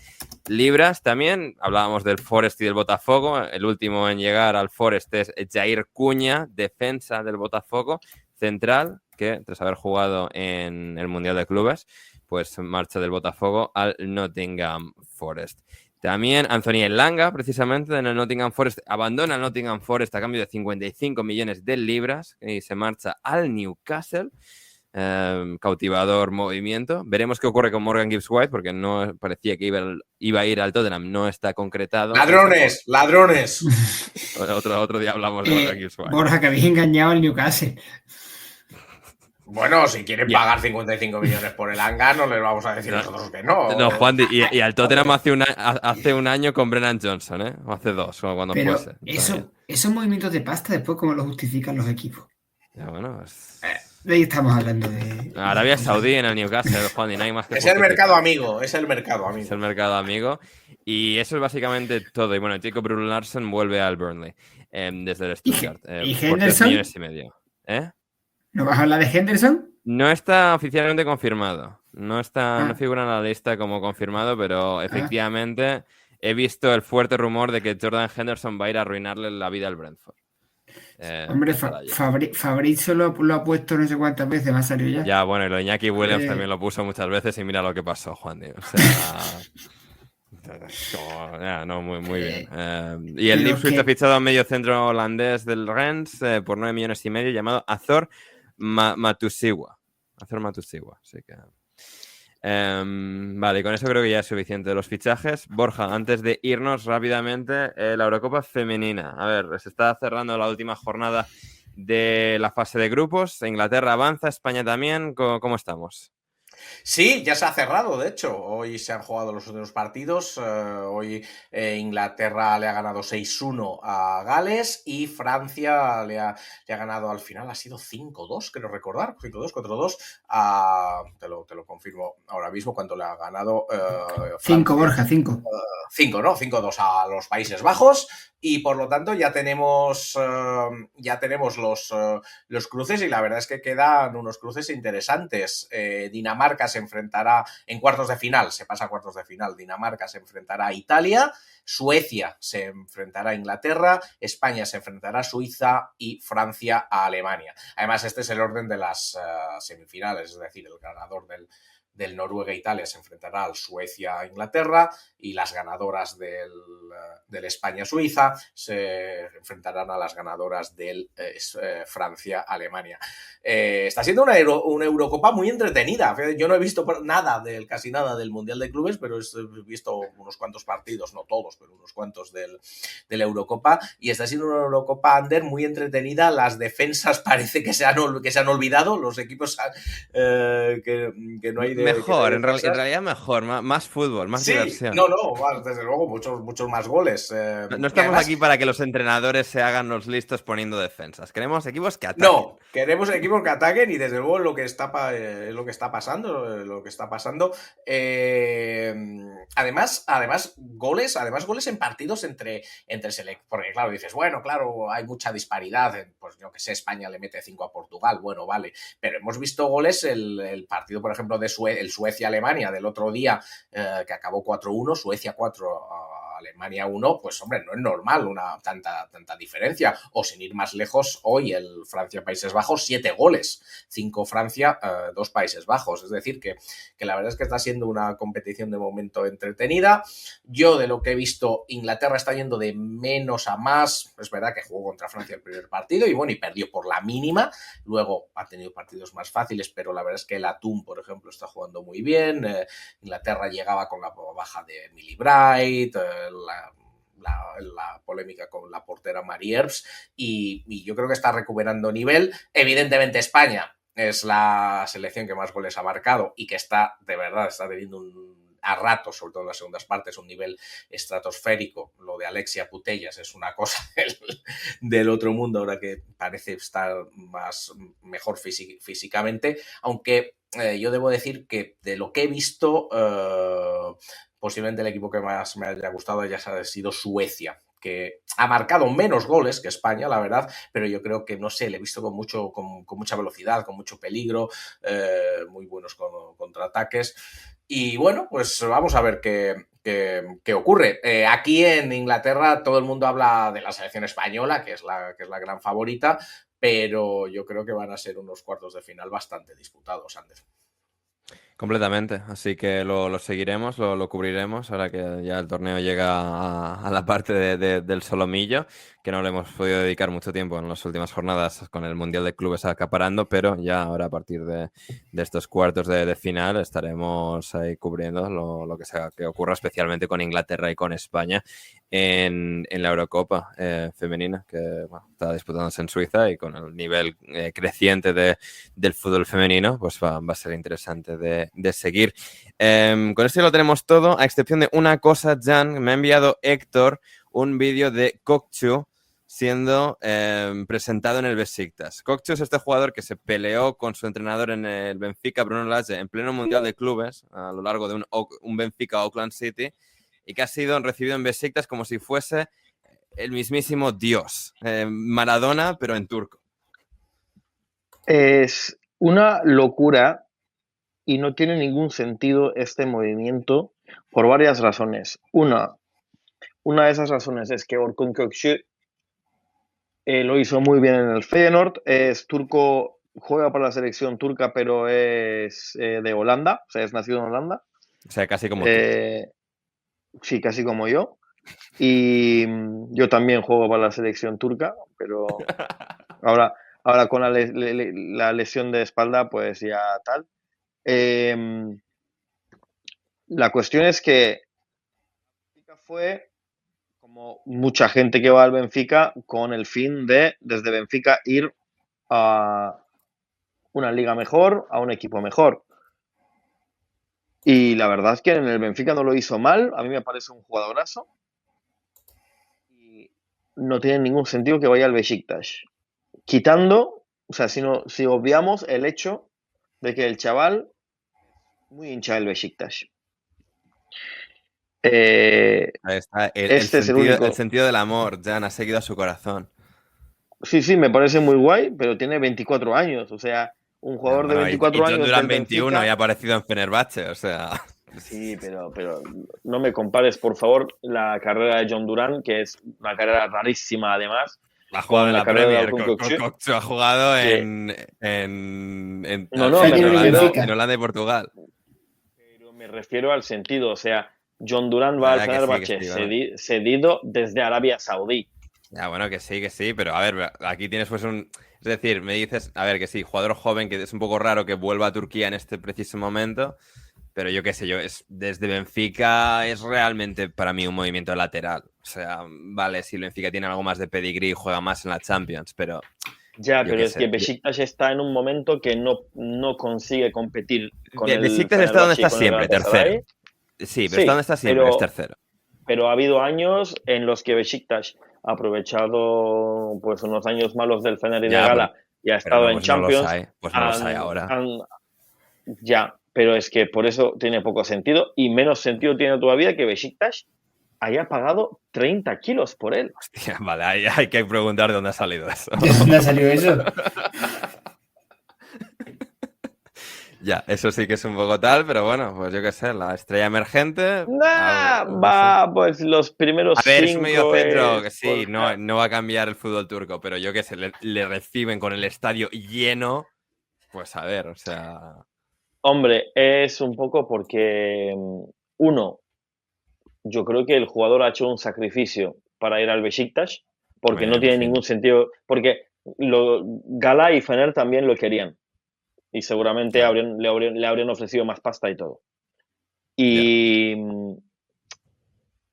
libras. También hablábamos del Forest y del Botafogo. El último en llegar al Forest es Jair Cuña, defensa del Botafogo, central, que tras haber jugado en el Mundial de Clubes, pues marcha del Botafogo al Nottingham Forest. También Anthony Elanga, precisamente, en el Nottingham Forest, abandona el Nottingham Forest a cambio de 55 millones de libras y se marcha al Newcastle. Cautivador movimiento. Veremos qué ocurre con Morgan Gibbs-White, porque no parecía que iba a ir al Tottenham, no está concretado. ¡Ladrones! ¡Ladrones! Otro día hablamos de Morgan Gibbs-White. Borja, que habéis engañado al Newcastle. Bueno, si quieren pagar 55 millones por el Anga, no les vamos a decir nosotros que no. No, Juan, y al Tottenham hace un año con Brennan Johnson, ¿eh? O hace 2, o cuando Pero fuese. esos movimientos de pasta, después, ¿cómo los justifican los equipos? Ya, bueno, De ahí estamos hablando de... Arabia Saudí en el Newcastle, Juan, y no hay más que Es el mercado amigo, es el mercado amigo. Es el mercado amigo. Y eso es básicamente todo. Y bueno, Jacob Brun-Larsen vuelve al Burnley desde el Stuttgart. ¿Y por Henderson? 3,5 millones. ¿Eh? ¿No vas a hablar de Henderson? No está oficialmente confirmado. No figura en la lista como confirmado, pero efectivamente he visto el fuerte rumor de que Jordan Henderson va a ir a arruinarle la vida al Brentford. Hombre, Fabrizio lo ha puesto no sé cuántas veces, me ha salido ya. Ya, bueno, y lo de Iñaki Williams también lo puso muchas veces y mira lo que pasó, Juan. O sea... no, muy bien. Y el Ipswich ha fichado a un medio centro holandés del Rennes por 9,5 millones llamado Azor Matusiwa. Así que... vale, con eso creo que ya es suficiente de los fichajes. Borja, antes de irnos rápidamente, la Eurocopa femenina. A ver, se está cerrando la última jornada de la fase de grupos. Inglaterra avanza, España también. ¿Cómo estamos? Sí, ya se ha cerrado, de hecho. Hoy se han jugado los últimos partidos. Hoy Inglaterra le ha ganado 6-1 a Gales y Francia le ha ganado al final, ha sido 5-2, creo recordar. 5-2, 4-2. Te lo confirmo ahora mismo cuánto le ha ganado. 5, Borja, 5. 5, ¿no? 5-2 a los Países Bajos. Y por lo tanto ya tenemos los cruces y la verdad es que quedan unos cruces interesantes. Dinamarca se enfrentará en cuartos de final, se pasa a cuartos de final. Dinamarca se enfrentará a Italia, Suecia se enfrentará a Inglaterra, España se enfrentará a Suiza y Francia a Alemania. Además, este es el orden de las semifinales, es decir, el ganador del Noruega-Italia se enfrentará al Suecia-Inglaterra y las ganadoras del España-Suiza se enfrentarán a las ganadoras del Francia-Alemania. Está siendo una Eurocopa muy entretenida. Yo no he visto casi nada del Mundial de Clubes, pero he visto unos cuantos partidos, no todos, pero unos cuantos de la Eurocopa, y está siendo una Eurocopa, Ander, muy entretenida. Las defensas parece que se han olvidado, los equipos que no hay mejor, en realidad mejor, más fútbol, más diversión. No, desde luego, muchos más goles. No estamos aquí para que los entrenadores se hagan los listos poniendo defensas. Queremos equipos que ataquen. No, queremos equipos que ataquen y desde luego es lo que está pasando. Además, goles en partidos entre porque claro, dices, bueno, claro, hay mucha disparidad. Pues yo que sé, España le mete 5 a Portugal, bueno, vale. Pero hemos visto goles, el partido, por ejemplo, de el Suecia-Alemania del otro día, que acabó 4-1, Suecia 4 Alemania 1, pues hombre, no es normal tanta diferencia. O sin ir más lejos, hoy el Francia-Países Bajos, 7 goles, 5 Francia, 2 Países Bajos. Es decir, que la verdad es que está siendo una competición de momento entretenida. Yo, de lo que he visto, Inglaterra está yendo de menos a más. Es verdad que jugó contra Francia el primer partido y perdió por la mínima. Luego ha tenido partidos más fáciles, pero la verdad es que el Atún, por ejemplo, está jugando muy bien. Inglaterra llegaba con la baja de Millie Bright, la polémica con la portera Mary Earps, y yo creo que está recuperando nivel. Evidentemente España es la selección que más goles ha marcado y que está teniendo a ratos, sobre todo en las segundas partes, un nivel estratosférico. Lo de Alexia Putellas es una cosa del otro mundo, ahora que parece estar mejor físicamente, aunque yo debo decir que de lo que he visto, posiblemente el equipo que más me haya gustado haya sido Suecia, que ha marcado menos goles que España, la verdad, pero yo creo que, no sé, le he visto con mucha velocidad, con mucho peligro, muy buenos contraataques. Y bueno, pues vamos a ver qué ocurre. Aquí en Inglaterra todo el mundo habla de la selección española, que es la gran favorita, pero yo creo que van a ser unos cuartos de final bastante disputados, Ander. Completamente, así que lo seguiremos, lo cubriremos ahora que ya el torneo llega a la parte del solomillo, que no le hemos podido dedicar mucho tiempo en las últimas jornadas con el Mundial de Clubes acaparando, pero ya ahora a partir de estos cuartos de final estaremos ahí cubriendo lo que sea, que ocurra especialmente con Inglaterra y con España en la Eurocopa femenina, que bueno, está disputándose en Suiza y con el nivel creciente del fútbol femenino, pues va a ser interesante de seguir. Con esto ya lo tenemos todo, a excepción de una cosa, Jan, me ha enviado Héctor un vídeo de Kokchu siendo presentado en el Besiktas. Kokchu es este jugador que se peleó con su entrenador en el Benfica, Bruno Lage, en pleno Mundial de Clubes, a lo largo de un Benfica Auckland City, y que ha sido recibido en Besiktas como si fuese el mismísimo Dios. Maradona, pero en turco. Es una locura y no tiene ningún sentido este movimiento por varias razones. Una de esas razones es que Orkun Kökçü lo hizo muy bien en el Feyenoord, es turco, juega para la selección turca, pero es de Holanda, o sea, es nacido en Holanda. O sea, casi como tú. Sí, casi como yo. Y yo también juego para la selección turca, pero ahora con la lesión de espalda, pues ya tal. La cuestión es que fue como mucha gente que va al Benfica con el fin de, desde Benfica, ir a una liga mejor, a un equipo mejor. Y la verdad es que en el Benfica no lo hizo mal, a mí me parece un jugadorazo. Y no tiene ningún sentido que vaya al Besiktas. Quitando, o sea, si obviamos el hecho de que el chaval muy hincha del Besiktas. Ahí está, Este es el único. el sentido del amor, Jan, ha seguido a su corazón. Sí, me parece muy guay, pero tiene 24 años, o sea, un jugador de 24 y años John del 21 Benfica. y ha aparecido en Fenerbahce, o sea... Sí, pero no me compares, por favor, la carrera de John Durán, que es una carrera rarísima además. Ha jugado en la Premier, Kökçü. ha jugado en Holanda y Portugal. Pero me refiero al sentido, o sea, John Durán va al Fenerbahce cedido desde Arabia Saudí. Ya, bueno, que sí, pero a ver, aquí tienes pues un... Es decir, me dices, a ver, que sí, jugador joven, que es un poco raro que vuelva a Turquía en este preciso momento, pero yo qué sé, desde Benfica es realmente para mí un movimiento lateral. O sea, vale, si Benfica tiene algo más de pedigrí y juega más en la Champions, pero... Ya, pero es que Besiktas está en un momento que no consigue competir con el Besiktas está donde está siempre, tercero. Sí, pero está donde está siempre, es tercero. Pero ha habido años en los que Besiktas ha aprovechado pues unos años malos del Fener y de Gala y ha estado en Champions. No los hay ahora. Ya, pero es que por eso tiene poco sentido y menos sentido tiene todavía que Besiktas haya pagado 30 kilos por él. Hostia, vale, hay que preguntar de dónde ha salido eso. ¿De dónde ha salido eso? Ya, eso sí que es un poco tal, pero bueno, pues yo qué sé, la estrella emergente... Pues los primeros 5... A ver, es un medio centro que sí, no va a cambiar el fútbol turco, pero yo qué sé, le reciben con el estadio lleno, pues a ver, o sea... Hombre, es un poco porque, uno, yo creo que el jugador ha hecho un sacrificio para ir al Besiktas, porque no tiene ningún sentido, porque Gala y Fener también lo querían. Y seguramente le habrían ofrecido más pasta y todo. Y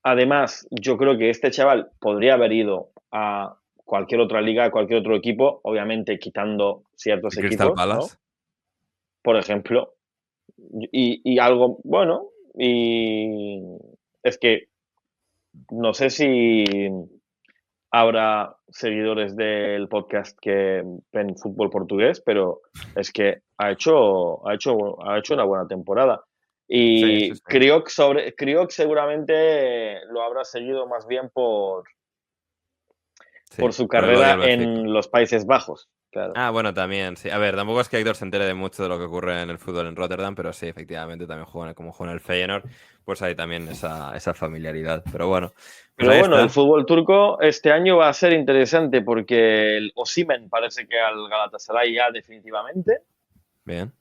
además, yo creo que este chaval podría haber ido a cualquier otra liga, a cualquier otro equipo, obviamente quitando ciertos equipos, ¿no? Por ejemplo. Y algo, bueno, y es que no sé si habrá seguidores del podcast que ven fútbol portugués, pero es que ha hecho una buena temporada. Y sí. Creo que seguramente lo habrá seguido más bien por su carrera en los Países Bajos. Claro. Ah, bueno, también, sí. A ver, tampoco es que Héctor se entere de mucho de lo que ocurre en el fútbol en Rotterdam, pero sí, efectivamente, también como juega en el Feyenoord, pues hay también esa familiaridad. Pero bueno. Pero bueno, el fútbol turco este año va a ser interesante porque el Osimhen parece que al Galatasaray ya definitivamente. Bien.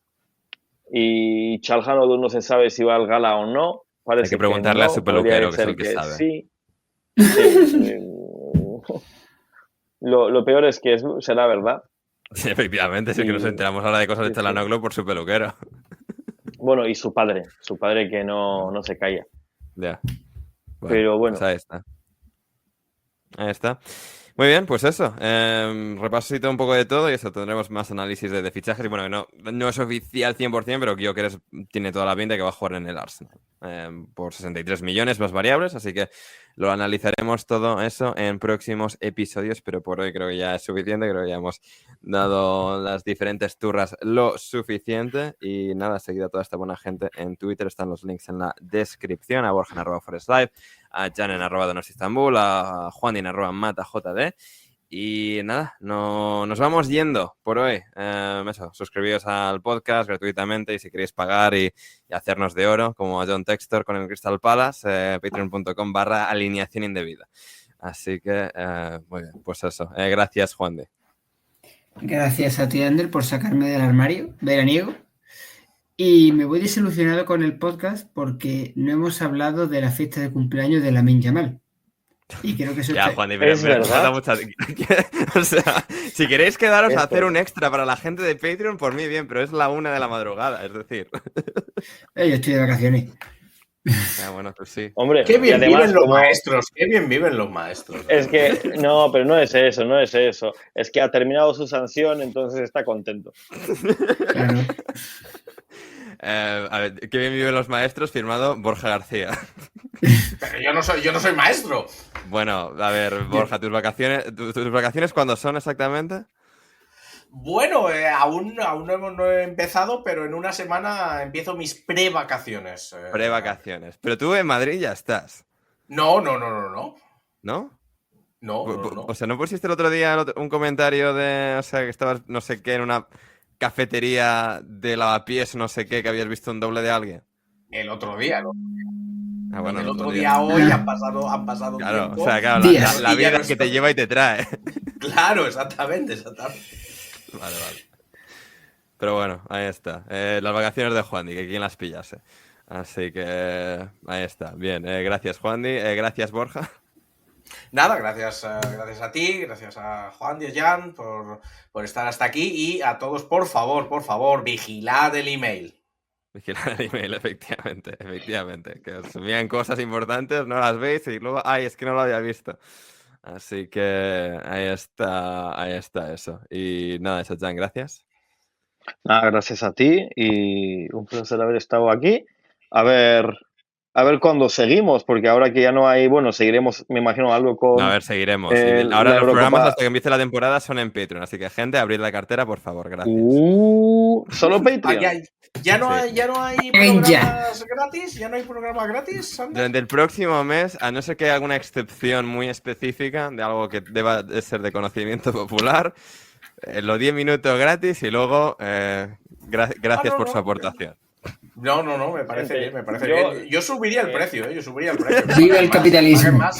y Chalhanoglu no se sabe si va al gala o no. Parece Hay que preguntarle no, a su peluquero, que es ser el que sabe. Sí. Sí. Lo peor es que será verdad. Sí, efectivamente, sí que nos enteramos ahora de cosas de Chalhanoglu por su peluquero. Bueno, y su padre que no se calla. Ya. Pero bueno. Pues ahí está. Ahí está. Muy bien, pues eso. Repasito un poco de todo y eso, tendremos más análisis de fichajes. Y bueno, no es oficial 100%, pero Gyökeres tiene toda la pinta de que va a jugar en el Arsenal. Por 63 millones más variables, así que lo analizaremos todo eso en próximos episodios, pero por hoy creo que ya es suficiente, creo que ya hemos dado las diferentes turras lo suficiente. Y nada, seguid a toda esta buena gente en Twitter, están los links en la descripción, a Borja en @ForestLive, a Jan en @DonosIstanbul, a Juan en @MataJD. Y nada, nos vamos yendo por hoy. Eso, suscribíos al podcast gratuitamente y si queréis pagar y hacernos de oro, como a John Textor con el Crystal Palace, patreon.com/alineación indebida. Así que, muy bien, pues eso. Gracias, Juan de. Gracias a ti, Ander, por sacarme del armario veraniego. Y me voy desilusionado con el podcast porque no hemos hablado de la fiesta de cumpleaños de Lamine Yamal. Y creo que eso ya, Juan, pero me falta mucha... O sea, si queréis quedaros a hacer un extra para la gente de Patreon, por mí bien, pero es la 1 de la madrugada, es decir. Yo estoy de vacaciones. Bueno, pues sí. Hombre, qué bien además, viven los maestros, qué bien viven los maestros. Es que, no, pero no es eso. Es que ha terminado su sanción, entonces está contento. Claro. A ver, qué bien viven los maestros, firmado Borja García. Pero yo no soy maestro. Bueno, a ver, Borja, ¿tus vacaciones cuándo son exactamente? Bueno, aún no he empezado, pero en una semana empiezo mis prevacaciones. Prevacaciones. Pero tú en Madrid ya estás. No. ¿No? No. O sea, ¿no pusiste el otro día un comentario de, o sea, que estabas, no sé qué, en una cafetería de lavapiés, no sé qué, que habías visto un doble de alguien? El otro día, ¿no? Bueno, el otro día hoy han pasado claro, tiempo. O sea, claro, la vida que te lleva y te trae. Claro, exactamente. Vale. Pero bueno, ahí está. Las vacaciones de Juandi, que quien las pillase. Así que ahí está. Bien, gracias Juandi, gracias Borja. Nada, gracias a ti, gracias a Juan y a Jan por estar hasta aquí y a todos, por favor, vigilad el email. Vigilad el email, efectivamente. Que os envían cosas importantes, no las veis y luego, es que no lo había visto. Así que ahí está eso. Y nada, eso, Jan, gracias. Nada, gracias a ti y un placer haber estado aquí. A ver cuándo seguimos, porque ahora que ya no hay, bueno, seguiremos, me imagino, algo con... No, a ver, seguiremos. Ahora los programas hasta que empiece la temporada son en Patreon, así que gente, abrid la cartera, por favor, gracias. ¿Solo Patreon? ¿Ya no hay programas gratis? ¿Ya no hay programas gratis, Sander? Durante el próximo mes, a no ser que haya alguna excepción muy específica de algo que deba de ser de conocimiento popular, los 10 minutos gratis y luego gracias por su aportación. No, me parece bien. Yo subiría el precio, Viva el capitalismo. Más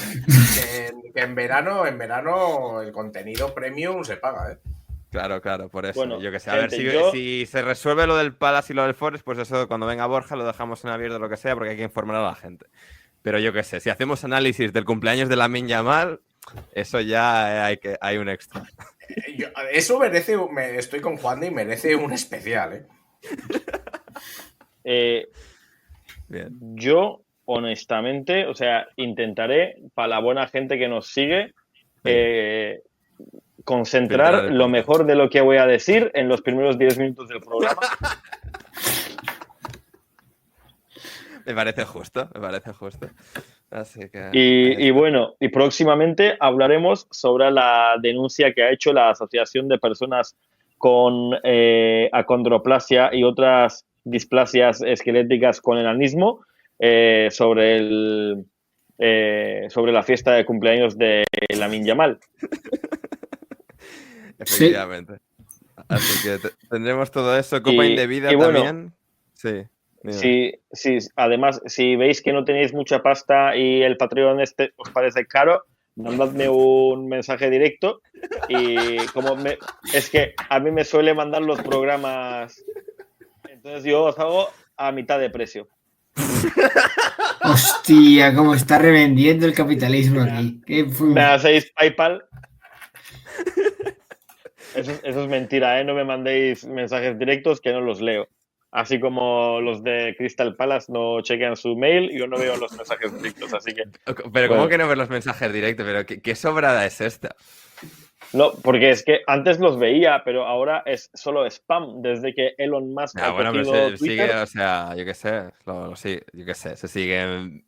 que en verano el contenido premium se paga, Claro, por eso. Bueno, yo que sé, a ver si se resuelve lo del Palace y lo del Forest, pues eso cuando venga Borja lo dejamos en abierto o lo que sea, porque hay que informar a la gente. Pero yo que sé, si hacemos análisis del cumpleaños de Lamine Yamal, eso ya hay un extra. Eso estoy con Juan y merece un especial, Bien. Yo, honestamente, o sea, intentaré, para la buena gente que nos sigue, concentrar lo mejor de lo que voy a decir en los primeros 10 minutos del programa. Me parece justo. Así que... Y bueno, y próximamente hablaremos sobre la denuncia que ha hecho la Asociación de Personas con Acondroplasia y otras displasias esqueléticas con enanismo sobre la fiesta de cumpleaños de Lamine Yamal. Efectivamente. Sí. Así que tendremos todo eso. Copa indebida también. Bueno, sí. Además, si veis que no tenéis mucha pasta y el Patreon os parece caro, mandadme un mensaje directo y es que a mí me suele mandar los programas Entonces yo os hago a mitad de precio. Hostia, cómo está revendiendo el capitalismo aquí. Me hacéis PayPal. Eso es mentira, ¿eh? No me mandéis mensajes directos que no los leo. Así como los de Crystal Palace no chequean su mail, yo no veo los mensajes directos, así que... Pero ¿cómo que no ves los mensajes directos? Pero ¿qué sobrada es esta? No, porque es que antes los veía, pero ahora es solo spam, desde que Elon Musk ha Bueno, cogido pero Twitter. sigue, o sea, yo qué sé, yo qué sé,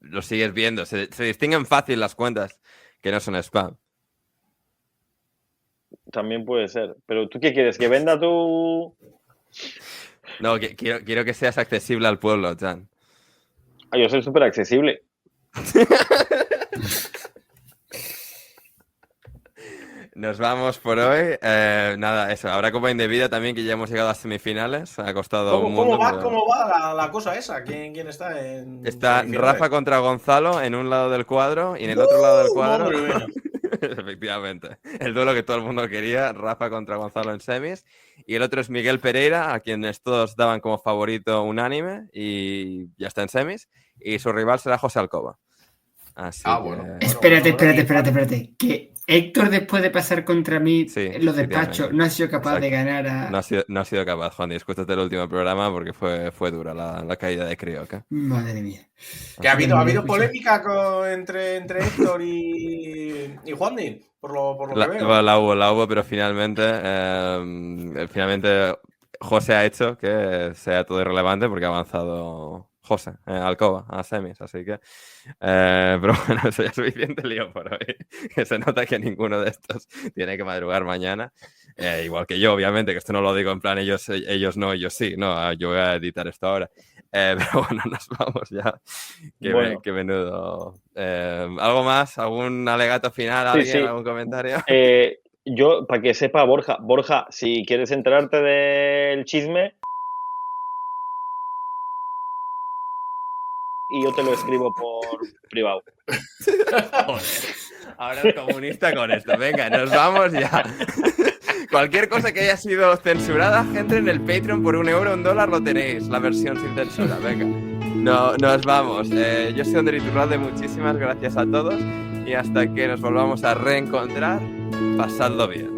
lo sigues viendo, se distinguen fácil las cuentas que no son spam. También puede ser. Pero ¿tú qué quieres? ¿Que venda tu...? No, quiero que seas accesible al pueblo, Jan. Yo soy súper accesible. Nos vamos por hoy. Nada, eso. Habrá Copa Indebida también, que ya hemos llegado a semifinales. Ha costado un mundo. ¿Cómo va la cosa esa? ¿Quién está en Está semifinales? Rafa contra Gonzalo en un lado del cuadro y en el otro lado del cuadro. Madre mía. Efectivamente. El duelo que todo el mundo quería, Rafa contra Gonzalo en semis. Y el otro es Miguel Pereira, a quienes todos daban como favorito unánime y ya está en semis. Y su rival será José Alcoba. Así que... Bueno. Espérate. Que Héctor, después de pasar contra mí Sí, en los despachos, no ha sido capaz de ganar a... No ha sido capaz, Juan. Escúchate el último programa porque fue dura la caída de Crioca. Madre mía. Que ha habido polémica entre Héctor y Juandi, por lo que veo. La hubo, pero finalmente José ha hecho que sea todo irrelevante porque ha avanzado José Alcoba a semis, así que pero bueno, eso ya es suficiente lío por hoy, que se nota que ninguno de estos tiene que madrugar mañana, igual que yo, obviamente, que esto no lo digo en plan ellos no, ellos sí, no, yo voy a editar esto ahora, pero bueno, nos vamos ya, que menudo. ¿Algo más? ¿Algún alegato final? ¿Alguien? Sí. ¿Algún comentario? Yo, para que sepa Borja, si quieres enterarte del chisme, y yo te lo escribo por privado. Joder. Ahora es comunista con esto. Venga, nos vamos ya. Cualquier cosa que haya sido censurada, gente, en el Patreon por €1, $1 lo tenéis, la versión sin censura. Venga, no, nos vamos. Yo soy Ander Iturralde, muchísimas gracias a todos y hasta que nos volvamos a reencontrar, pasadlo bien.